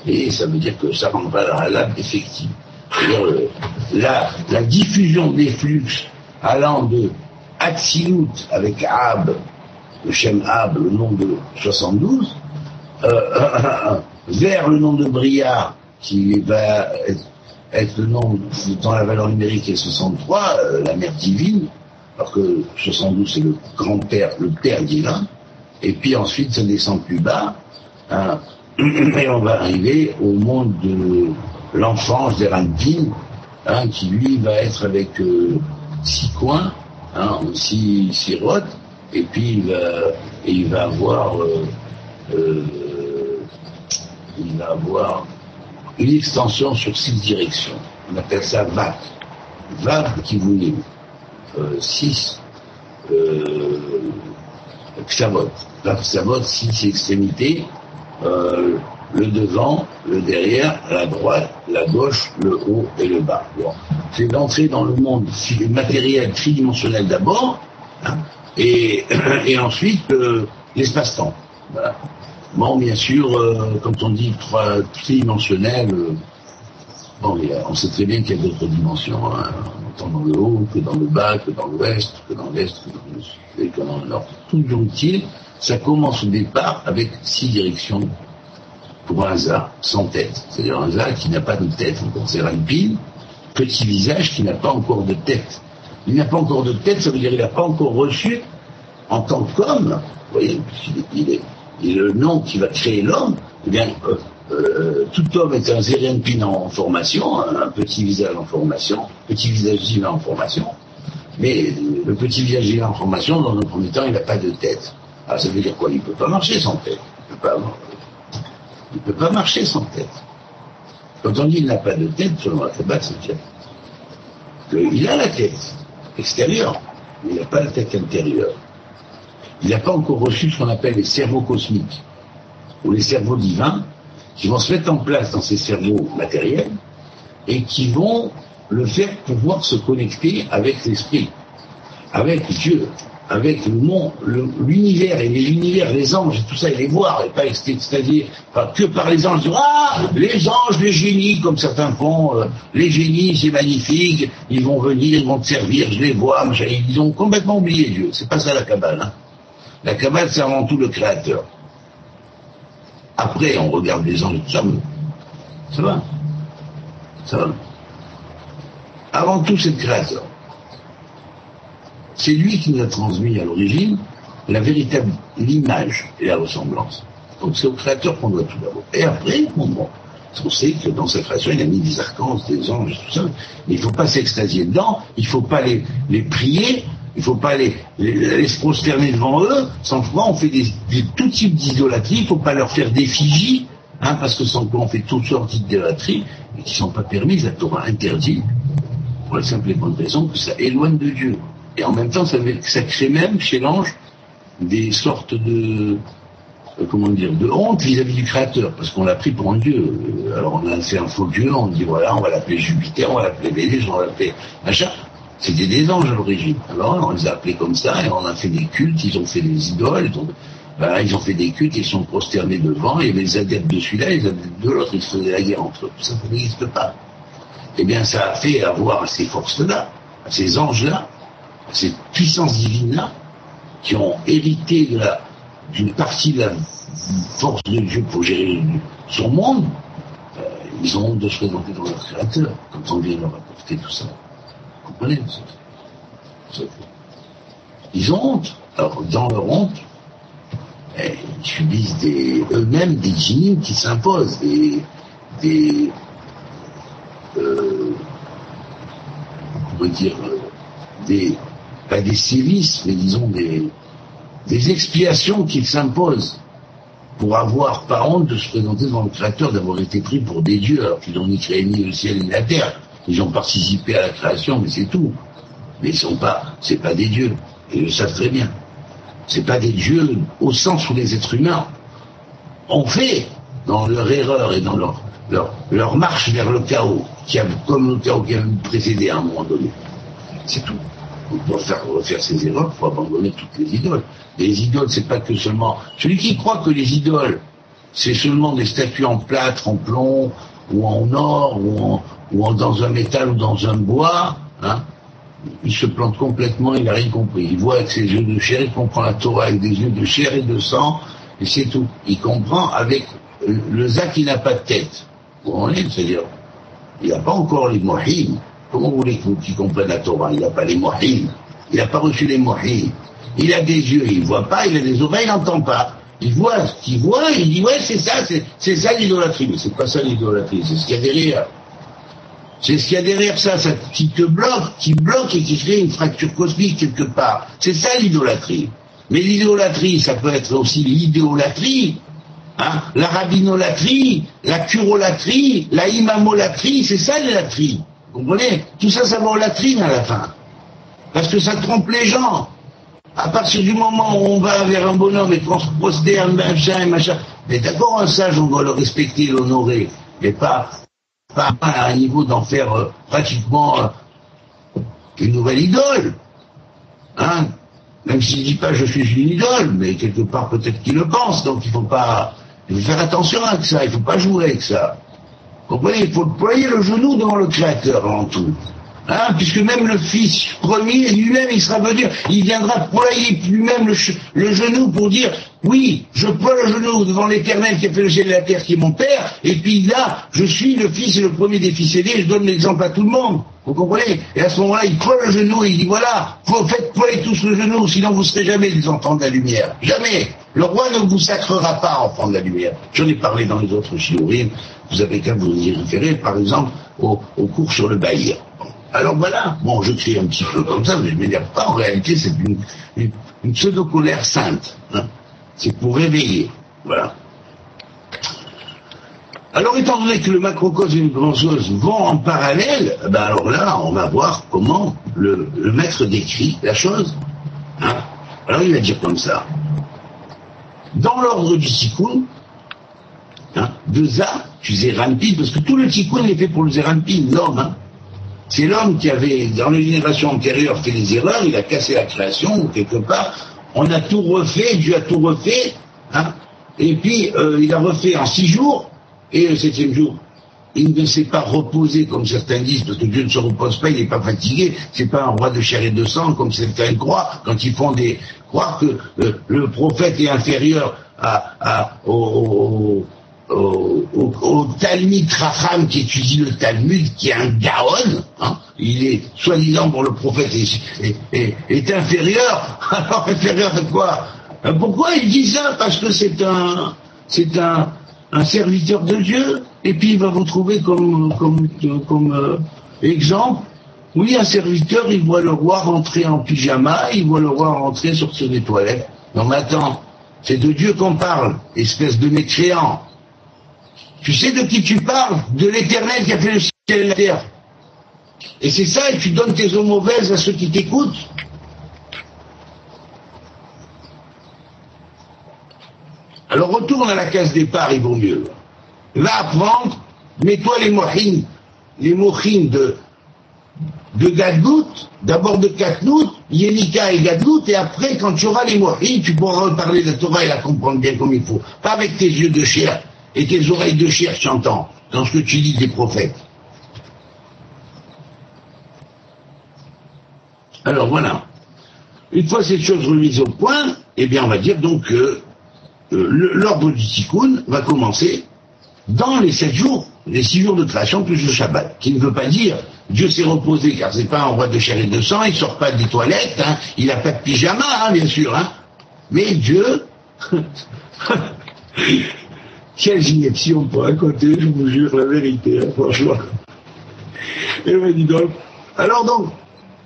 Et ça veut dire que ça rendra la Rala effective. C'est-à-dire la diffusion des flux allant de Atsilut avec Ab, le Shem Ab, le nom de 72, vers le nom de Bria, qui va être le nom dans la valeur numérique et 63, la mère divine, alors que 72 c'est le grand-père, le père divin, et puis ensuite ça descend plus bas, hein, et on va arriver au monde de l'enfant, Zeranpin, hein, qui lui va être avec 6 coins, hein, 6 rotes, et puis il va avoir une extension sur 6 directions. On appelle ça Vav. Vav qui voulait 6 Ksavot. Vav Ksavot, 6 extrémités, le devant, le derrière, la droite, la gauche, le haut et le bas. Bon. C'est d'entrer dans le monde matériel tridimensionnel d'abord, hein, et ensuite l'espace-temps. Voilà. Bon, bien sûr, quand on dit tridimensionnel, on sait très bien qu'il y a d'autres dimensions, hein, tant dans le haut, que dans le bas, que dans l'ouest, que dans l'est, que dans le sud, et que dans le nord. Toujours utile, ça commence au départ avec 6 directions pour un Za sans tête. C'est-à-dire un Za qui n'a pas de tête. C'est un pile, petit visage qui n'a pas encore de tête. Il n'a pas encore de tête, ça veut dire qu'il n'a pas encore reçu en tant qu'homme, vous voyez, il est le nom qui va créer l'homme, eh bien, tout homme est un Zeranpin en formation, un petit visage en formation, petit visage divin en formation, mais le petit visage divin en formation, dans un premier temps, il n'a pas de tête. Alors ça veut dire quoi? Il ne peut pas marcher sans tête. Il ne peut pas marcher sans tête. Quand on dit qu'il n'a pas de tête, selon la Kabbalah, c'est qu'il a la tête extérieure, mais il n'a pas la tête intérieure. Il n'a pas encore reçu ce qu'on appelle les cerveaux cosmiques, ou les cerveaux divins, qui vont se mettre en place dans ces cerveaux matériels, et qui vont le faire pouvoir se connecter avec l'esprit, avec Dieu, avec le monde, l'univers et l'univers, les anges et tout ça, et les voir, et pas extasier que par les anges. Ah, les anges, les génies, comme certains font, les génies, c'est magnifique, ils vont venir, ils vont te servir, je les vois, machin. Ils ont complètement oublié Dieu. C'est pas ça la Kabbale. Hein. La Kabbale, c'est avant tout le Créateur. Après, on regarde les anges et tout ça, mais ça va. Ça va. Avant tout, c'est le Créateur. C'est lui qui nous a transmis à l'origine la véritable l'image et la ressemblance. Donc c'est au Créateur qu'on doit tout d'abord. Et après, on sait que dans sa création, il a mis des archanges, des anges, tout ça. Mais il ne faut pas s'extasier dedans, il ne faut pas les prier, il ne faut pas les se prosterner devant eux. Sans quoi, on fait tout type d'idolâtrie, il ne faut pas leur faire d'effigie, parce que sans quoi on fait toutes sortes d'idolâtries qui ne sont pas permises, la Torah interdit, pour la simple et bonne raison que ça éloigne de Dieu. Et en même temps, ça crée même chez l'ange des sortes de honte vis-à-vis du Créateur, parce qu'on l'a pris pour un Dieu. Alors on a fait un faux Dieu, on dit voilà, on va l'appeler Jupiter, on va l'appeler Vénus, on va l'appeler machin. C'était des anges à l'origine. Alors on les a appelés comme ça, et on a fait des cultes, ils ont fait des idoles, ils ont fait des cultes, ils sont prosternés devant, et les adeptes de celui-là, les adeptes de l'autre, ils se faisaient la guerre entre eux. Tout ça, ça n'existe pas. Eh bien, ça a fait avoir à ces forces-là, à ces anges-là, ces puissances divines-là, qui ont hérité d'une partie de la force de Dieu pour gérer son monde, ils ont honte de se présenter dans leur Créateur, quand on vient leur apporter tout ça. Vous comprenez ça? Ils ont honte. Alors, dans leur honte, ils subissent eux-mêmes des djinns qui s'imposent, pas des sévices, mais disons des expiations qu'ils s'imposent pour avoir pas honte de se présenter devant le Créateur, d'avoir été pris pour des dieux, alors qu'ils n'ont ni créé ni le ciel ni la terre. Ils ont participé à la création, mais c'est tout. Mais c'est pas des dieux. Et ils le savent très bien. C'est pas des dieux au sens où les êtres humains ont fait dans leur erreur et dans leur marche vers le chaos, comme le chaos qui a précédé à un moment donné. C'est tout. On doit refaire ses erreurs, il faut abandonner toutes les idoles. Les idoles, c'est pas que seulement... Celui qui croit que les idoles, c'est seulement des statues en plâtre, en plomb, ou en or, ou dans un métal ou dans un bois, il se plante complètement, il n'a rien compris. Il voit avec ses yeux de chair, il comprend la Torah avec des yeux de chair et de sang, et c'est tout. Il comprend avec le Zak qui n'a pas de tête. Vous comprenez? C'est-à-dire, il n'a pas encore les mohim. Comment vous voulez qu'il comprenne la Torah? Il n'a pas les mohim. Il n'a pas reçu les mohim. Il a des yeux, il ne voit pas, il a des oreilles, il n'entend pas. Il voit ce qu'il voit, il dit ouais, c'est ça l'idolâtrie. Mais c'est pas ça l'idolâtrie, c'est ce qu'il y a derrière. C'est ce qu'il y a derrière ça qui te bloque, qui bloque et qui crée une fracture cosmique quelque part. C'est ça l'idolâtrie. Mais l'idolâtrie, ça peut être aussi l'idéolatrie, la rabbinolatrie, la curolatrie, la imamolatrie, c'est ça l'idolâtrie. Vous comprenez? Tout ça, ça va en latrine à la fin. Parce que ça trompe les gens. À partir du moment où on va vers un bonhomme et qu'on se prosterne, machin. Mais d'abord, un sage, on doit le respecter, l'honorer. Mais pas à un niveau d'en faire pratiquement une nouvelle idole. Même s'il ne dit pas je suis une idole, mais quelque part peut-être qu'il le pense. Donc il faut faire attention avec ça, il ne faut pas jouer avec ça. Vous comprenez? Il faut ployer le genou devant le Créateur avant tout. Puisque même le Fils premier, lui-même, il sera venu, il viendra ployer lui-même le genou pour dire, oui, je ploie le genou devant l'Éternel qui a fait le ciel et la terre, qui est mon Père, et puis là, je suis le Fils et le premier des fils aînés, je donne l'exemple à tout le monde. Vous comprenez? Et à ce moment-là, il ploie le genou et il dit, voilà, faites ployer tous le genou, sinon vous ne serez jamais des enfants de la lumière. Jamais. Le roi ne vous sacrera pas, enfants de la lumière. J'en ai parlé dans les autres shiurim, vous avez qu'à vous y référer, par exemple, au cours sur le Bahir. Alors voilà, bon, je crie un petit peu comme ça, mais je ne m'énerve pas. En réalité, c'est une pseudo-colère sainte. C'est pour réveiller. Voilà. Alors, étant donné que le macrocosme et le microcosme vont en parallèle, alors là, on va voir comment le maître décrit la chose. Alors, il va dire comme ça. Dans l'ordre du Tikkun, de Za, tu Zéranpin, parce que tout le tikkun est fait pour le Zéranpin, l'homme. Hein. C'est l'homme qui avait, dans les générations antérieures, fait des erreurs, il a cassé la création, ou quelque part, on a tout refait, Dieu a tout refait, hein, et puis il a refait en 6 jours, et le 7e jour, il ne s'est pas reposé, comme certains disent, parce que Dieu ne se repose pas, il n'est pas fatigué, c'est pas un roi de chair et de sang, comme certains croient, quand ils font croire que le prophète est inférieur au Talmid Chacham qui étudie le Talmud, qui est un Gaon, hein, il est, soi-disant pour le prophète, est inférieur, alors inférieur à quoi? Pourquoi il dit ça? Parce que c'est un serviteur de Dieu, et puis il va vous trouver comme exemple. Oui, un serviteur, il voit le roi rentrer en pyjama, il voit le roi rentrer sortir des toilettes. Non mais attends, c'est de Dieu qu'on parle, espèce de mécréant. Tu sais de qui tu parles? De l'Éternel qui a fait le ciel et la terre. Et c'est ça, et tu donnes tes eaux mauvaises à ceux qui t'écoutent. Alors retourne à la case départ, il vaut mieux. Va apprendre, mets-toi les mochines de Gadlout, d'abord de Katnout, Yénika et Gadlout, et après, quand tu auras les mochines, tu pourras reparler de la Torah et la comprendre bien comme il faut. Pas avec tes yeux de chair et tes oreilles de chair chantant dans ce que tu dis des prophètes. Alors voilà. Une fois cette chose remise au point, eh bien on va dire donc que l'ordre du Tikkun va commencer dans les 7 jours, les 6 jours de création plus le Shabbat, qui ne veut pas dire Dieu s'est reposé, car c'est pas un roi de chair et de sang, il sort pas des toilettes, hein, il n'a pas de pyjama, hein, bien sûr, hein, mais Dieu, quelle ineption pour raconter, je vous jure la vérité, hein, franchement. Et ben dis donc. Alors donc,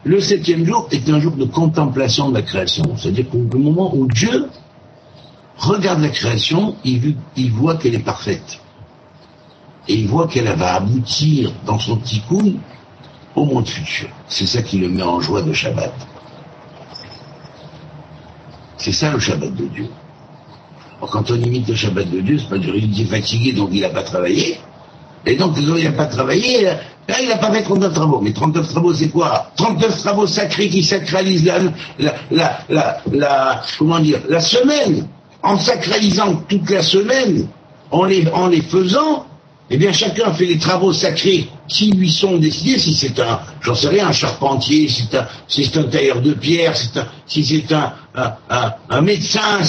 le 7e jour est un jour de contemplation de la création, c'est-à-dire qu'au moment où Dieu regarde la création, il voit qu'elle est parfaite. Et il voit qu'elle va aboutir dans son tikkun au monde futur. C'est ça qui le met en joie de Shabbat. C'est ça le Shabbat de Dieu. Alors, quand on imite le Shabbat de Dieu, c'est pas dire il est fatigué donc il n'a pas travaillé. Et donc il n'a pas travaillé, là il n'a pas fait 39 travaux. Mais 39 travaux c'est quoi? 39 travaux sacrés qui sacralisent la semaine. En sacralisant toute la semaine, en les faisant, eh bien chacun fait les travaux sacrés qui lui sont décidés, si c'est j'en sais rien, un charpentier, si c'est un tailleur de pierre, si c'est un médecin,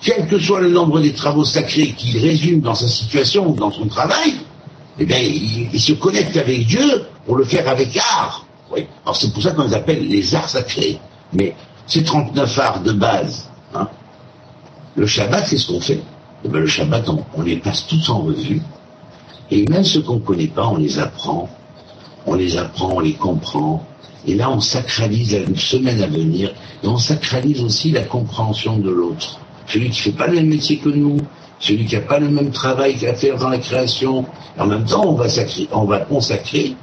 quel que soit le nombre des travaux sacrés qu'il résume dans sa situation ou dans son travail, eh bien il se connecte avec Dieu pour le faire avec art. Oui. Alors c'est pour ça qu'on les appelle les arts sacrés. Mais ces 39 arts de base, hein, le Shabbat, c'est ce qu'on fait. Et bien, le Shabbat, on les passe tous en revue. Et même ceux qu'on ne connaît pas, on les apprend, on les comprend. Et là, on sacralise la semaine à venir. Et on sacralise aussi la compréhension de l'autre. Celui qui ne fait pas le même métier que nous, celui qui n'a pas le même travail qu'à faire dans la création. Et en même temps, on va consacrer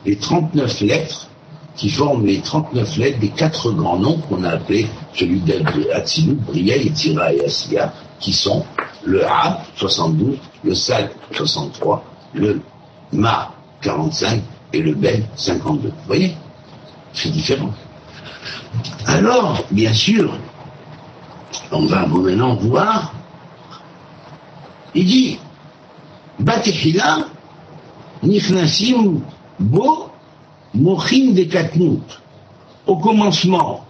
les 39 lettres qui forment les 39 lettres des 4 grands noms qu'on a appelés, celui d'Atsilut, Bria, Yetzira et Asiya, qui sont le Ab, 72, le Sal, 63, le Ma, 45, et le Ben, 52. Vous voyez? C'est différent. Alors, bien sûr, on va maintenant voir, il dit, Batechila, Nichnasim, Bo, Mochin de Katnout. Au commencement,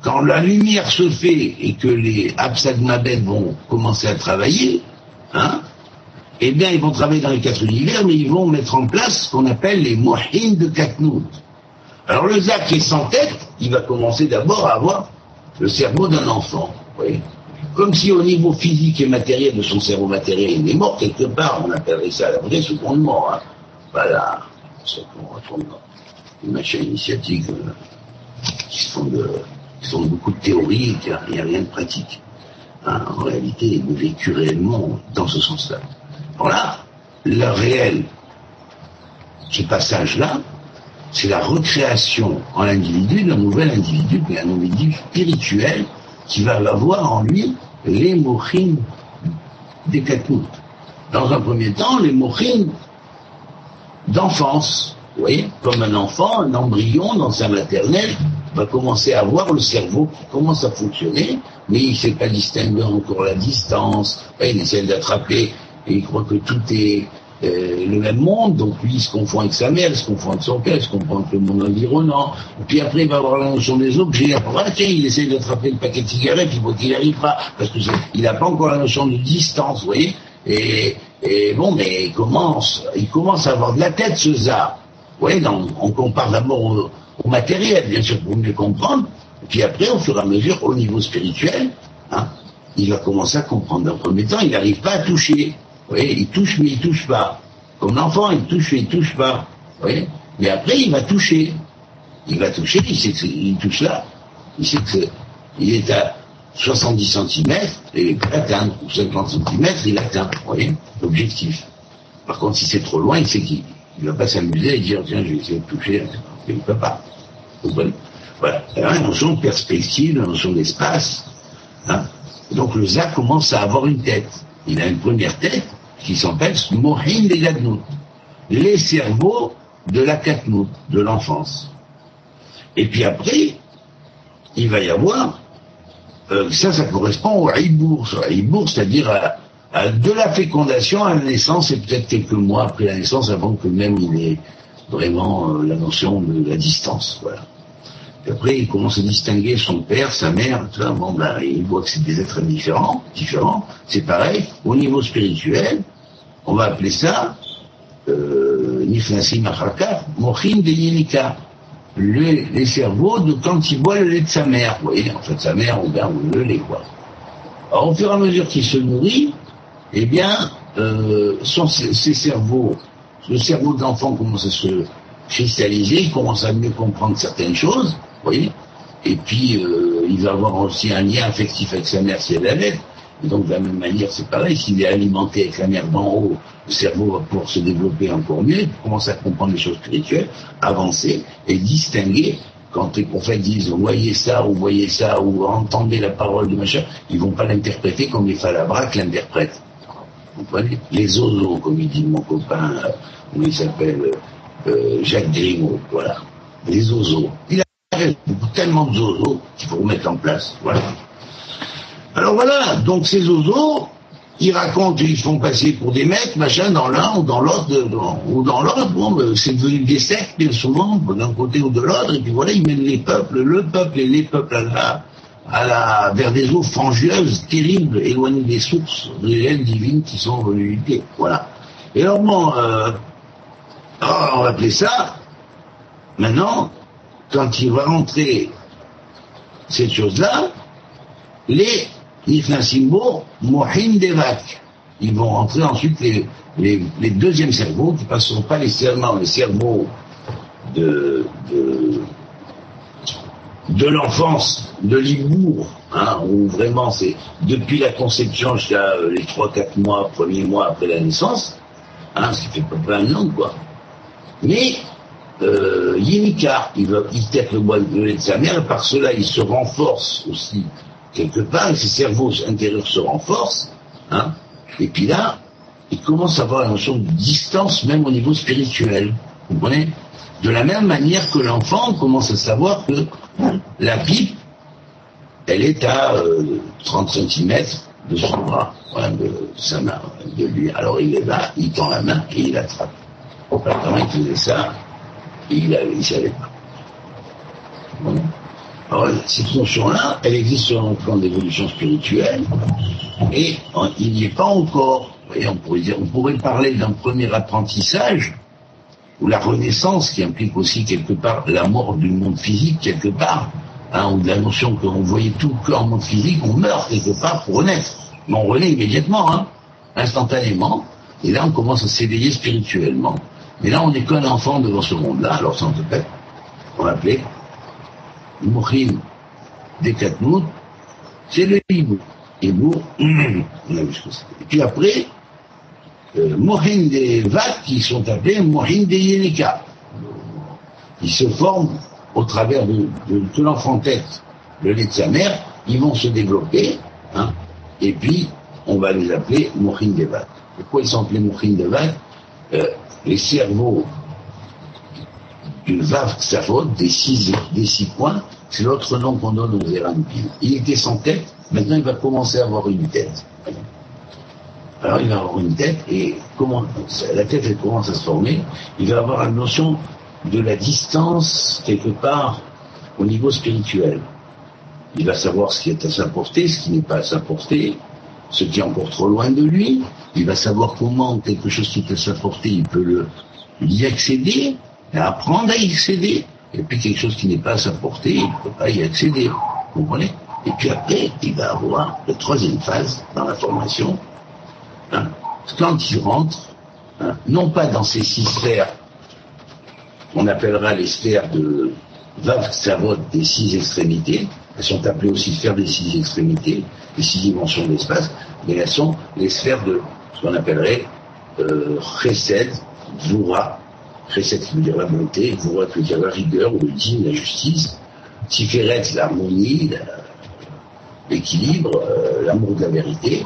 quand la lumière se fait et que les Absagmabed vont commencer à travailler, hein, eh bien ils vont travailler dans les 4 univers, mais ils vont mettre en place ce qu'on appelle les Mochin de Katnout. Alors le Zak qui est sans tête, il va commencer d'abord à avoir le cerveau d'un enfant. Vous voyez, comme si au niveau physique et matériel de son cerveau matériel, il est mort quelque part, on appellerait ça la vraie seconde mort. Hein. Voilà. On retourne dans les machins initiatiques qui font beaucoup de théories et il n'y a rien de pratique. Hein, en réalité, ils ont vécu réellement dans ce sens-là. Alors là, le réel, ce passage-là, c'est la recréation en l'individu d'un nouvel individu, mais un individu spirituel qui va avoir en lui les mochines des Katnout. dans un premier temps, les mochines d'enfance. Vous voyez, comme un enfant, un embryon dans sa maternelle va commencer à voir le cerveau qui commence à fonctionner, mais il ne sait pas distinguer encore la distance. Il essaie d'attraper et il croit que tout est le même monde, donc lui il se confond avec sa mère, il se confond avec son père, il se confond avec le monde environnant, et puis après il va avoir la notion des objets, après tiens, il essaie d'attraper le paquet de cigarettes, il voit qu'il n'y arrive pas, parce que il n'a pas encore la notion de distance, vous voyez, et bon, mais il commence à avoir de la tête ce Zar. Vous voyez, on compare d'abord au matériel, bien sûr, pour mieux comprendre, et puis après, au fur et à mesure, au niveau spirituel, hein, il va commencer à comprendre. Dans le premier temps, il n'arrive pas à toucher. Vous voyez, il touche mais il touche pas. Comme l'enfant, il touche mais il touche pas. Vous voyez, mais après, il va toucher. Il va toucher, il sait qu'il touche là. Il sait qu'il est à 70 cm et il peut atteindre. Ou 50 cm, il atteint. Vous voyez, l'objectif. Par contre, si c'est trop loin, il sait qu'il ne va pas s'amuser et dire, tiens, je vais essayer de toucher. Il ne peut pas. Voilà. Alors, la notion de perspective, la notion d'espace. Hein. Donc, le Zak commence à avoir une tête. Il a une première tête qui s'appelle Mohin de Gadnout, les cerveaux de la Katnout, de l'enfance. Et puis après, il va y avoir, ça correspond au Ibour, c'est-à-dire de la fécondation à la naissance et peut-être quelques mois après la naissance, avant que même il ait vraiment la notion de la distance. Voilà. Et après, il commence à distinguer son père, sa mère, tout ça. Bon, ben, il voit que c'est des êtres différents. C'est pareil. Au niveau spirituel, on va appeler ça Nifnasi Macharka, Mochin de Yenika. Les cerveaux de quand il boit le lait de sa mère. Vous voyez, en fait, sa mère, ou le lait, quoi. Alors, au fur et à mesure qu'il se nourrit, eh bien, ses cerveaux, le cerveau de l'enfant commence à se cristalliser, il commence à mieux comprendre certaines choses, vous voyez, et puis il va avoir aussi un lien affectif avec sa mère si elle l'avait, et donc de la même manière c'est pareil, s'il est alimenté avec la mère d'en haut, le cerveau va pouvoir se développer encore mieux, il commence à comprendre les choses spirituelles, avancer et distinguer. Quand les prophètes disent voyez ça ou entendez la parole de machin, ils vont pas l'interpréter comme les Falabraques l'interprètent. Vous comprenez? Les oiseaux, comme il dit mon copain, comment il s'appelle, Jacques Grimaud, voilà. Les oiseaux. Il a tellement de zozos qu'il faut remettre en place, voilà. Alors voilà, donc ces oiseaux, ils racontent, ils font passer pour des mecs, machin, dans l'un ou dans l'autre, bon, c'est devenu des sectes, bien souvent, d'un côté ou de l'autre, et puis voilà, ils mènent les peuples, et les peuples vers des eaux fangeuses, terribles, éloignées des sources réelles, divines qui sont venues lutter, voilà. Et alors bon, on va appeler ça, maintenant, quand il va rentrer cette chose-là, les Nifnasimbo, Mohin Devak, ils vont rentrer ensuite les deuxièmes cerveaux, qui ne passeront pas les cerveaux de l'enfance, de l'Ibour, hein, où vraiment c'est depuis la conception jusqu'à les 3-4 premiers mois après la naissance, hein, ce qui fait pas un an, quoi. Mais Yenika, il tête le lait de sa mère, et par cela il se renforce aussi quelque part, et ses cerveaux intérieurs se renforcent, hein, et puis là, il commence à avoir la notion de distance même au niveau spirituel, vous comprenez? De la même manière que l'enfant commence à savoir que la pipe, elle est à 30 cm de son bras, voilà, de sa main, de lui. Alors il est là, il tend la main et il attrape. Quand il faisait ça, il savait pas. Bon. Alors, cette notion-là, elle existe sur un plan d'évolution spirituelle, et il n'y est pas encore. Vous voyez, on pourrait parler d'un premier apprentissage, ou la renaissance, qui implique aussi quelque part la mort du monde physique, quelque part, hein, ou de la notion qu'on voyait tout qu'en monde physique, on meurt quelque part pour renaître. Mais on renaît immédiatement, hein, instantanément, et là on commence à s'éveiller spirituellement. Mais là on n'est qu'un enfant devant ce monde-là, alors ça on peut pas, on l'appelait Mochin des Katnout, c'est le Ibour. Ibour, on a vu ce que c'est. Et puis après, Mochin des Vak, qui sont appelés Mochin des Yenika. Ils se forment au travers de l'enfant tête, le lait de sa mère, ils vont se développer, hein, et puis on va les appeler Mochin Devat. Pourquoi ils sont appelés Mochin Devat? Les cerveaux du Vav Ksavot, des six points, c'est l'autre nom qu'on donne aux Zerampim. Il était sans tête, maintenant il va commencer à avoir une tête. Alors il va avoir une tête, et la tête elle commence à se former, il va avoir la notion de la distance quelque part au niveau spirituel. Il va savoir ce qui est à sa portée, ce qui n'est pas à sa portée, ce qui est encore trop loin de lui. Il va savoir comment quelque chose qui est à sa portée, il peut y accéder, et apprendre à y accéder. Et puis quelque chose qui n'est pas à sa portée, il ne peut pas y accéder. Vous comprenez? Et puis après, il va avoir la troisième phase dans la formation. Quand il rentre, non pas dans ces 6 sphères, on appellera les sphères de Vav Ksavot des 6 extrémités. Elles sont appelées aussi sphères des 6 extrémités, des 6 dimensions de l'espace, mais elles sont les sphères de ce qu'on appellerait Chesed, Gvura. Chesed qui veut dire la bonté, Gvura qui veut dire la rigueur, ou le din, la justice, Tiferet, l'harmonie, l'équilibre, l'amour de la vérité.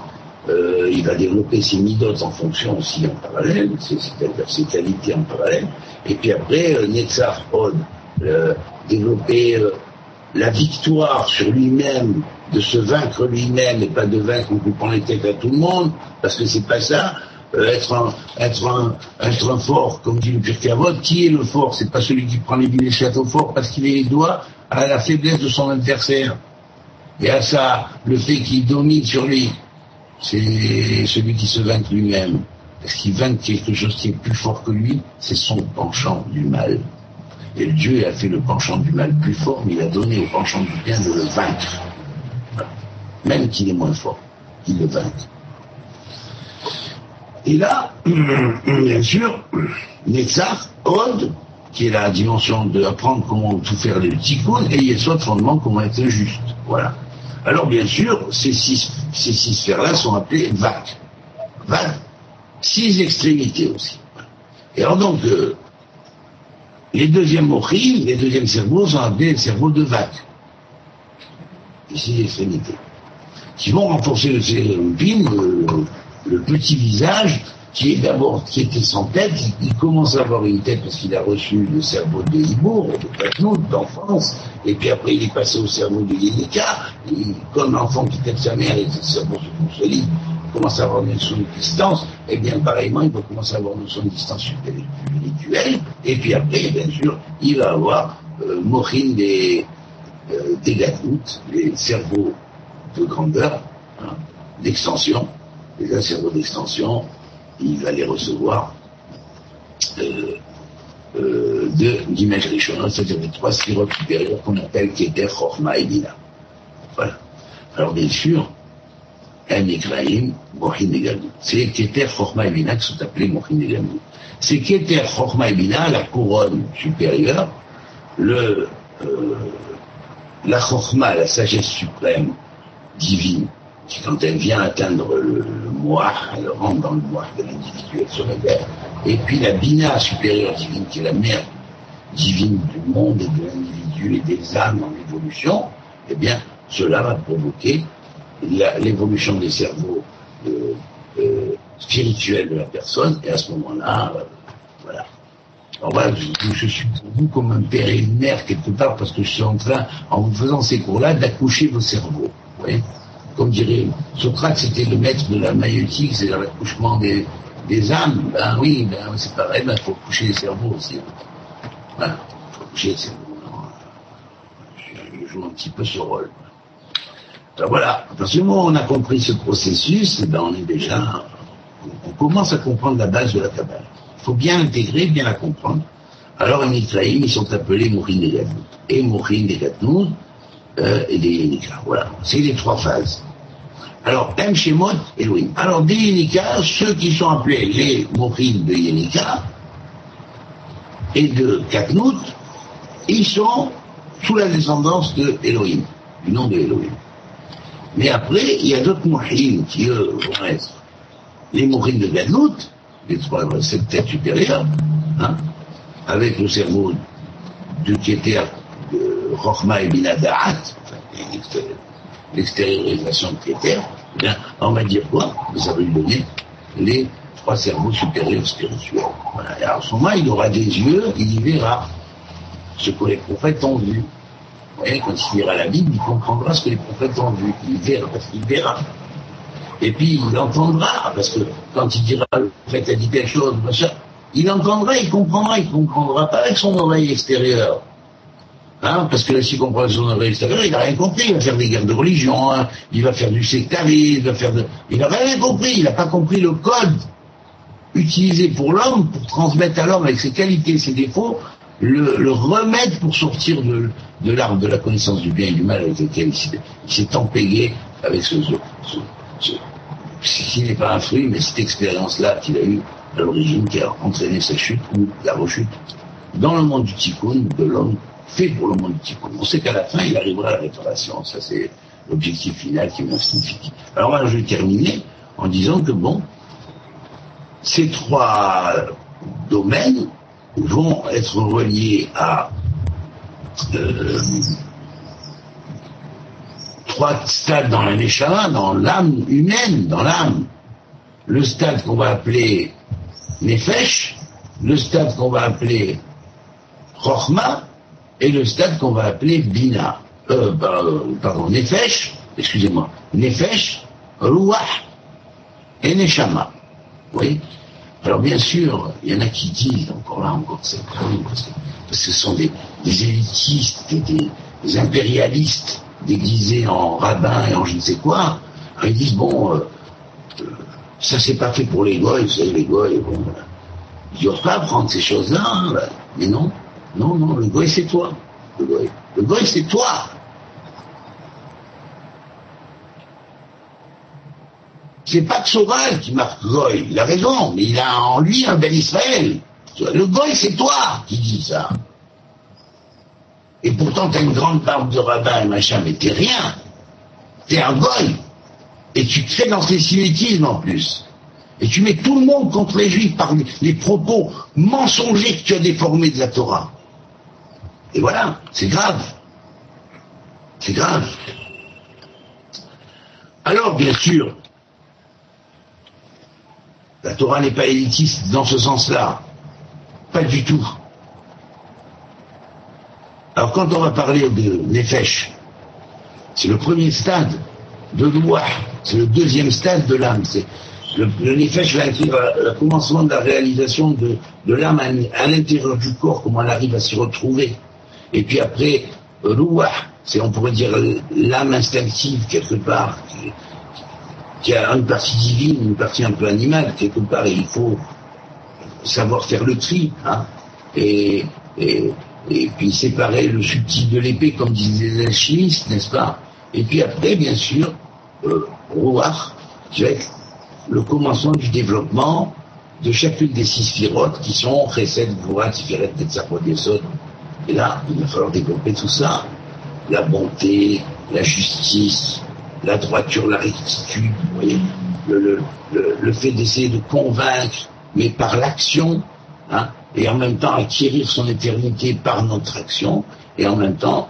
Il va développer ses midotes en fonction aussi en parallèle, c'est-à-dire ses qualités en parallèle. Et puis après, Netzach Od, développer la victoire sur lui-même, de se vaincre lui-même et pas de vaincre en coupant les têtes à tout le monde, parce que c'est pas ça. Être un fort, comme dit le Pirkei Avot, qui est le fort? C'est pas celui qui prend les billes châteaux forts parce qu'il les doit à la faiblesse de son adversaire et à ça, le fait qu'il domine sur lui. C'est celui qui se vainque lui-même. Parce qu'il vainque quelque chose qui est plus fort que lui, c'est son penchant du mal. Et Dieu a fait le penchant du mal plus fort, mais il a donné au penchant du bien de le vaincre. Même qu'il est moins fort, qu'il le vainque. Et là, bien sûr, Netzach, Od, qui est la dimension d'apprendre comment tout faire les tikkun, et Yesod, fondement, comment être juste. Voilà. Alors bien sûr, ces six sphères-là sont appelées Vak. Vak, 6 extrémités aussi. Et alors donc, les deuxièmes mochim, les deuxièmes cerveaux sont appelés les cerveaux de Vak. Les 6 extrémités. Qui vont renforcer le cérérumpine, le petit visage, qui était sans tête, il commence à avoir une tête parce qu'il a reçu le cerveau de Hibour, de Katnout, d'enfance, et puis après il est passé au cerveau de Yenika, et comme l'enfant qui tête sa mère et le cerveau se consolide, il commence à avoir une notion de distance, et bien pareillement il va commencer à avoir une notion de distance spirituelle, et puis après, bien sûr, il va avoir Mochin des Gatnout, les cerveaux de grandeur, d'extension, les cerveaux d'extension, il va les recevoir d'image richonne, c'est-à-dire les 3 sphérot supérieures qu'on appelle Keter, Chochma et Bina. Voilà. Alors bien sûr, Nikraim, Mochin et Galdout. C'est Keter, Chochma et Bina qui sont appelés Mochin et Galdout. C'est Keter, Chochma et Bina, la couronne supérieure, la Chochma, la sagesse suprême, divine, qui quand elle vient atteindre le Moach, elle rentre dans le Moach de l'individu, elle se révèle. Et puis la Bina supérieure divine, qui est la mère divine du monde et de l'individu et des âmes en évolution, eh bien, cela va provoquer l'évolution des cerveaux spirituels de la personne, et à ce moment-là, voilà. Alors voilà, je suis pour vous comme un père et une mère quelque part, parce que je suis en train, en vous faisant ces cours-là, d'accoucher vos cerveaux. Vous voyez, comme dirait Socrate, c'était le maître de la maïeutique, c'est l'accouchement des âmes. Ben oui, c'est pareil, il faut coucher les cerveaux aussi. Voilà, il faut coucher les cerveaux. Je joue un petit peu ce rôle. Alors voilà, à partir du moment où on a compris ce processus, ben on commence à comprendre la base de la Kabbale. Il faut bien l'intégrer, bien la comprendre. Alors les Nikraïm, ils sont appelés Mochin et Gatnout. Et Mochin et Gatnout, et des Yenika. Voilà, c'est les 3 phases. Alors, M. Shemot, Elohim. Alors, des Yenika, ceux qui sont appelés les Mochin de Yenika et de Gatnout, ils sont sous la descendance de Elohim, du nom de Elohim. Mais après, il y a d'autres Mochin qui, eux, vont être les Mochin de Gatnout, cette tête supérieure, avec le cerveau de Keter, de Chochma et Bina Da'at, l'extériorisation de Keter, Eh bien, on va dire quoi? Ça va lui donner les 3 cerveaux supérieurs spirituels. Voilà. Et à ce moment, il aura des yeux, il y verra ce que les prophètes ont vu. Vous voyez, quand il lira la Bible, il comprendra ce que les prophètes ont vu. Il verra, parce qu'il verra. Et puis, il entendra, parce que quand il dira, le prophète a dit quelque chose, machin, il entendra, il comprendra pas avec son oreille extérieure. Hein, parce que là, s'il comprend son oreille extérieure, il n'a rien compris, il va faire des guerres de religion, hein, il va faire du sectarisme, il n'a rien compris, il n'a pas compris le code utilisé pour l'homme, pour transmettre à l'homme avec ses qualités et ses défauts, le remède pour sortir de l'arbre de la connaissance du bien et du mal avec lequel il s'est empégué avec ce qui n'est pas un fruit, mais cette expérience-là qu'il a eue à l'origine, qui a entraîné sa chute ou la rechute dans le monde du tikkun, de l'homme fait pour le monde du tikkun. On sait qu'à la fin, il arrivera à la réparation. Ça, c'est l'objectif final qui est significatif. Alors là, je vais terminer en disant que bon, ces 3 domaines vont être reliés à 3 stades dans la neshama, dans l'âme humaine, dans l'âme. Le stade qu'on va appeler nefesh, le stade qu'on va appeler chokhma, et le stade qu'on va appeler bina. Nefesh, excusez-moi, nefesh, ruach et neshama. Vous voyez? Alors bien sûr, il y en a qui disent, encore c'est parce que ce sont des élitistes, des impérialistes déguisés en rabbins et en je ne sais quoi. Alors ils disent, bon, ça c'est pas fait pour les goïs, vous savez, les goïs, bon, ils doivent pas apprendre ces choses-là, hein, mais non, le goï c'est toi. Le goï c'est toi. C'est pas Tsoral qui marque goï, il a raison, mais il a en lui un bel Israël. Le goï c'est toi qui dis ça. Et pourtant t'as une grande barbe de rabbin et machin, mais t'es rien. T'es un goï. Et tu crées l'antisémitisme en plus. Et tu mets tout le monde contre les juifs par les propos mensongers que tu as déformés de la Torah. Et voilà, c'est grave. C'est grave. Alors, bien sûr, la Torah n'est pas élitiste dans ce sens-là. Pas du tout. Alors, quand on va parler de Nefesh, c'est le premier stade de l'Ouah, c'est le deuxième stade de l'âme. C'est le Nefesh va écrire le commencement de la réalisation de l'âme à l'intérieur du corps, comment elle arrive à s'y retrouver. Et puis après, l'Ouah, c'est, on pourrait dire, l'âme instinctive, quelque part, qui a une partie divine, une partie un peu animale, quelque part, et il faut savoir faire le tri, hein, et puis séparer le subtil de l'épée, comme disaient les alchimistes, n'est-ce pas? Et puis après, bien sûr, Ruach, qui va être le commencement du développement de chacune des 6 sphirotes, qui sont Chesed, Gvura, Tiferet, Netzachot, Yesod. Et là, il va falloir développer tout ça, la bonté, la justice, la droiture, la rectitude, vous voyez, le fait d'essayer de convaincre, mais par l'action, hein, et en même temps acquérir son éternité par notre action, et en même temps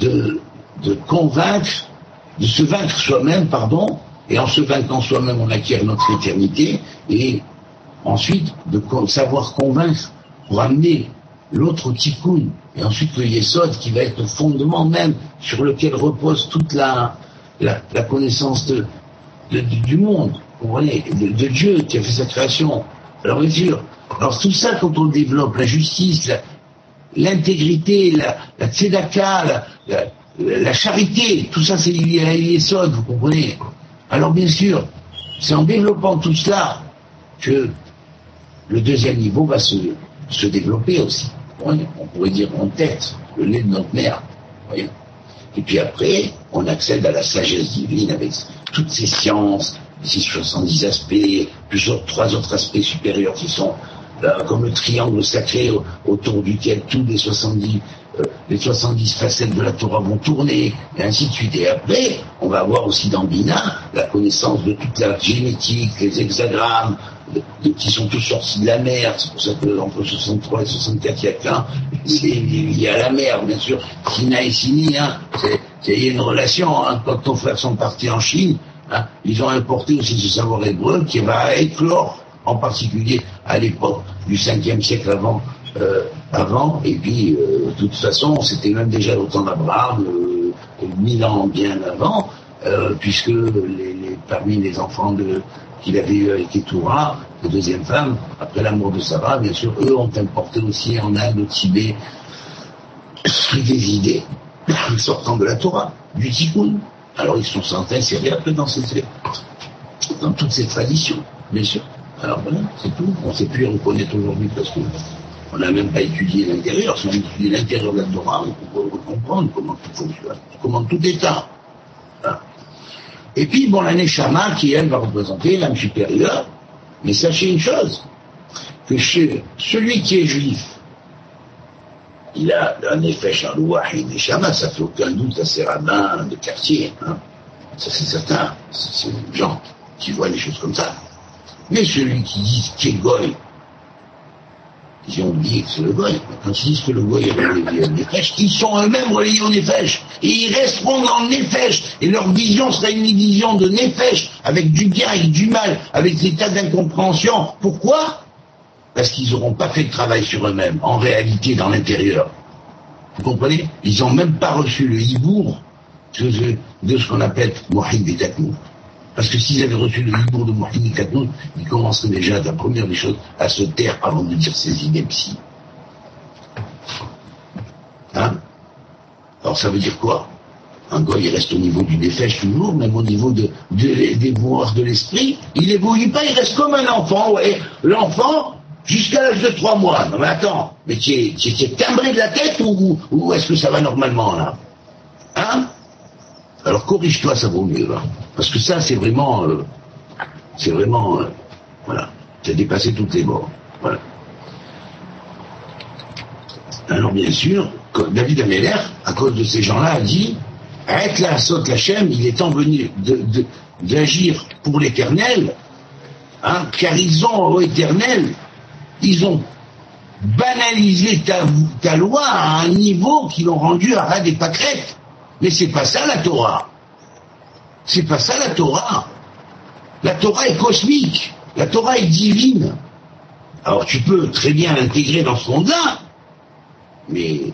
de convaincre, de se vaincre soi-même, pardon, et en se vainquant soi-même, on acquiert notre éternité, et ensuite de savoir convaincre pour amener l'autre tikkun, et ensuite le yesod qui va être le fondement même sur lequel repose toute la connaissance du monde, vous voyez, de Dieu qui a fait sa création. Alors bien sûr, alors tout ça quand on le développe, la justice, l'intégrité, la tzedaka, la charité, tout ça c'est lié à yesod, vous comprenez. Alors bien sûr, c'est en développant tout cela que le deuxième niveau va se développer aussi. Oui, on pourrait dire en tête, le lait de notre mère. Oui. Et puis après, on accède à la sagesse divine avec toutes ces sciences, ces 70 aspects, plus 3 autres aspects supérieurs qui sont comme le triangle sacré autour duquel tous les 70 facettes de la Torah vont tourner, et ainsi de suite. Et après, on va avoir aussi dans Bina la connaissance de toute la génétique, les hexagrammes, qui sont tous sortis de la mer. C'est pour ça qu'entre 63 et 64, il y a qu'un. Il y a la mer, bien sûr. Sina et Sini, hein, il y a une relation. Hein. Quand nos frères sont partis en Chine, Hein. Ils ont importé aussi ce savoir hébreu qui va éclore, en particulier à l'époque du 5e siècle avant, et puis de toute façon c'était même déjà au temps d'Abraham, 1000 ans bien avant, puisque parmi les enfants qu'il avait eu avec Ketura, la deuxième femme, après la mort de Sarah, bien sûr, eux ont importé aussi en Inde, au Tibet, des idées sortant de la Torah, du Tikkun. Alors ils sont centaines, c'est rien que dans toutes ces traditions, bien sûr. Alors voilà, c'est tout. On ne sait plus reconnaître aujourd'hui parce qu'on n'a même pas étudié l'intérieur. Si on étudie l'intérieur de la Torah, on peut comprendre comment tout fonctionne, comment tout est un. Voilà. Et puis, bon, la Neshama, qui elle va représenter l'âme supérieure, mais sachez une chose, que celui qui est juif, il a un Nefesh Alouah et une Neshama, ça fait aucun doute à ces rabbins de quartier, hein. Ça c'est certain, c'est des gens qui voient les choses comme ça. Mais celui qui dit qu'il est goy, ils ont oublié que c'est le goy. Quand ils disent que le goy est relié au Nefesh, ils sont eux-mêmes reliés au Nefesh. Et ils resteront dans le Nefesh. Et leur vision sera une vision de Nefesh, avec du bien, avec du mal, avec des tas d'incompréhension. Pourquoi ? Parce qu'ils n'auront pas fait de travail sur eux-mêmes, en réalité, dans l'intérieur. Vous comprenez ? Ils n'ont même pas reçu le hibour de ce qu'on appelle Mohid et Tatmout. Parce que s'ils avaient reçu le hibour de Mohid et Tatmout, ils commenceraient déjà, la première des choses, à se taire avant de dire ces idées psy. Hein ? Alors ça veut dire quoi ? Un gars, il reste au niveau du Nefesh toujours, même au niveau des pouvoirs de l'esprit. Il évolue pas, il reste comme un enfant, ouais. L'enfant, jusqu'à l'âge de 3 mois. Non mais attends, mais tu es timbré de la tête ou est-ce que ça va normalement là ? Hein ? Alors corrige-toi, ça vaut mieux, hein. Parce que ça c'est vraiment, voilà, tu as dépassé toutes les bornes. Voilà. Alors bien sûr, David Améler, à cause de ces gens-là, a dit arrête la saute la chaîne, il est temps venu d'agir pour l'éternel, hein, car ils ont au éternel, ils ont banalisé ta loi à un niveau qui l'ont rendu à ras des pâquerettes. Mais c'est pas ça la Torah. C'est pas ça la Torah. La Torah est cosmique. La Torah est divine. Alors tu peux très bien l'intégrer dans ce monde-là, mais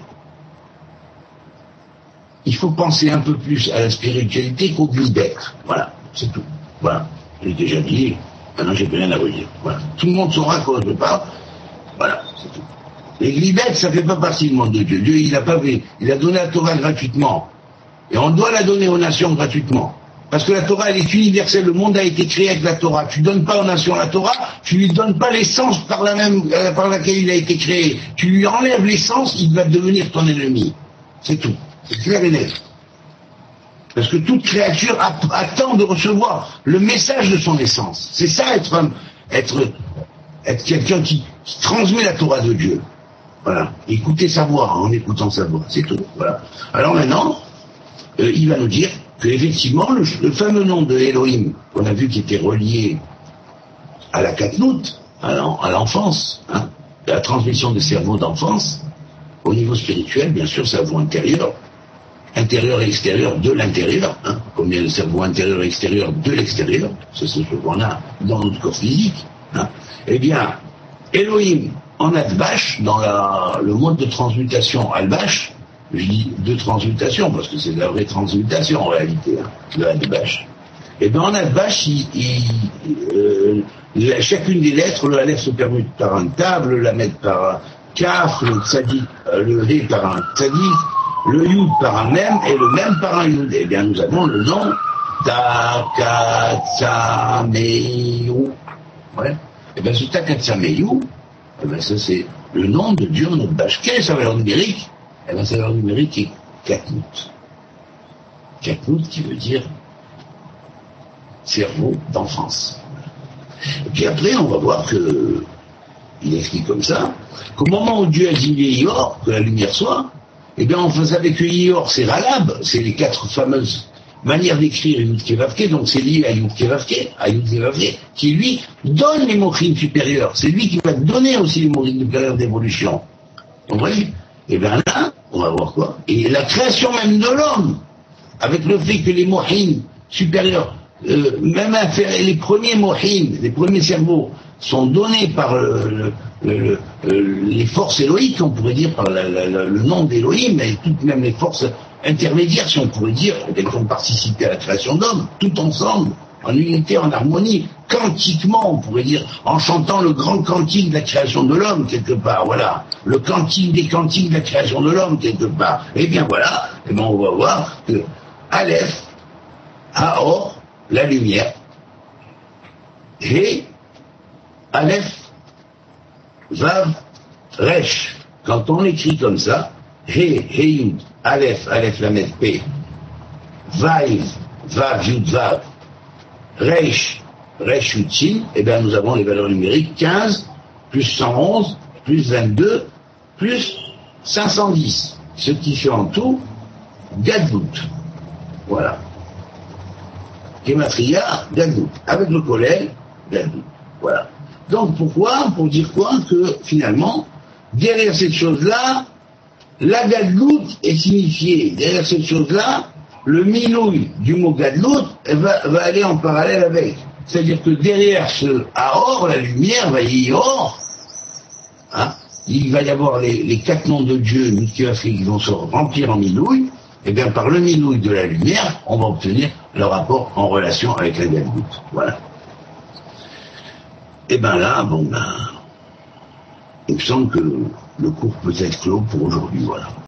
il faut penser un peu plus à la spiritualité qu'au glibet. Voilà, c'est tout. Voilà, j'ai déjà dit, maintenant j'ai plus rien à vous dire. Voilà. Tout le monde saura qu'on ne peut pas. Voilà, c'est tout. Les glibet, ça fait pas partie du monde de Dieu. Dieu, il a donné la Torah gratuitement. Et on doit la donner aux nations gratuitement. Parce que la Torah, elle est universelle. Le monde a été créé avec la Torah. Tu donnes pas aux nations la Torah, tu lui donnes pas l'essence par laquelle il a été créé. Tu lui enlèves l'essence, il va devenir ton ennemi. C'est tout. C'est clair et net. Parce que toute créature attend de recevoir le message de son essence. C'est ça être quelqu'un qui transmet la Torah de Dieu. Voilà. Écouter sa voix en écoutant sa voix. C'est tout. Voilà. Alors maintenant, il va nous dire qu'effectivement, le fameux nom de Elohim, qu'on a vu qui était relié à la Katnout, à l'enfance, hein, à la transmission des cerveaux d'enfance, au niveau spirituel, bien sûr, cerveau intérieur et extérieur de l'intérieur, hein, comme il y a le cerveau intérieur et extérieur de l'extérieur, c'est ce qu'on a dans notre corps physique, hein. Eh bien, Elohim en Adbash, dans le mode de transmutation Albash, je dis de transmutation parce que c'est de la vraie transmutation en réalité, hein, de Adbash. Et bien en Adbash, chacune des lettres, le Aleph se permute par un table, le Lamed par un Kaf, le Tzadik, le He par un Tzadik, le Yud par un Mem et le Mem par un Yud. Eh bien nous avons le nom Takatsameyu. Ouais. Et bien ce Takatsameyu, eh bien ça c'est le nom de Dieu en Adbash. Quelle est sa valeur numérique? Eh bien sa valeur numérique est Katnout. Katnout qui veut dire cerveau d'enfance. Et puis après, on va voir que il explique comme ça qu'au moment où Dieu a dit Yéhor, que la lumière soit, eh bien on savait que Yéhor c'est Ralab, c'est les 4 fameuses manières d'écrire Yud Kevavke, donc c'est lié à Yud Kevavke, qui lui donne les mochines supérieures. C'est lui qui va donner aussi les mochines supérieures d'évolution. Vous voyez? Et bien là, on va voir quoi? Et la création même de l'homme, avec le fait que les mochines supérieures même les premiers mohim, les premiers cerveaux, sont donnés par les forces éloïques, on pourrait dire, par le nom d'Élohim, et toutes même les forces intermédiaires, si on pourrait dire, elles ont participé à la création d'hommes, tout ensemble, en unité, en harmonie, quantiquement, on pourrait dire, en chantant le grand cantique de la création de l'homme, quelque part, voilà, le cantique des cantiques de la création de l'homme, quelque part. Et bien voilà, et bien on va voir que Aleph, Haor, la lumière, et Aleph, Vav, Resh. Quand on écrit comme ça, He, Yud, Aleph, Lamed, P, Vav, Yud, Vav, Resh, Yud, Sin, et bien nous avons les valeurs numériques 15, plus 111, plus 22, plus 510. Ce qui fait en tout Gadlut. Voilà. Gematria, Gadlut. Avec le collègue, Gadlut. Voilà. Donc pourquoi? Pour dire quoi? Que finalement, derrière cette chose-là, la Gadlut est signifiée. Derrière cette chose-là, le milouï du mot Gadlut va aller en parallèle avec. C'est-à-dire que derrière ce Aor, la lumière, va y or, hein, il va y avoir les 4 noms de Dieu qui vont se remplir en milouï, et bien par le milouï de la lumière, on va obtenir le rapport en relation avec la Gadlut. Voilà. Et ben là, il me semble que le cours peut être clos pour aujourd'hui, voilà.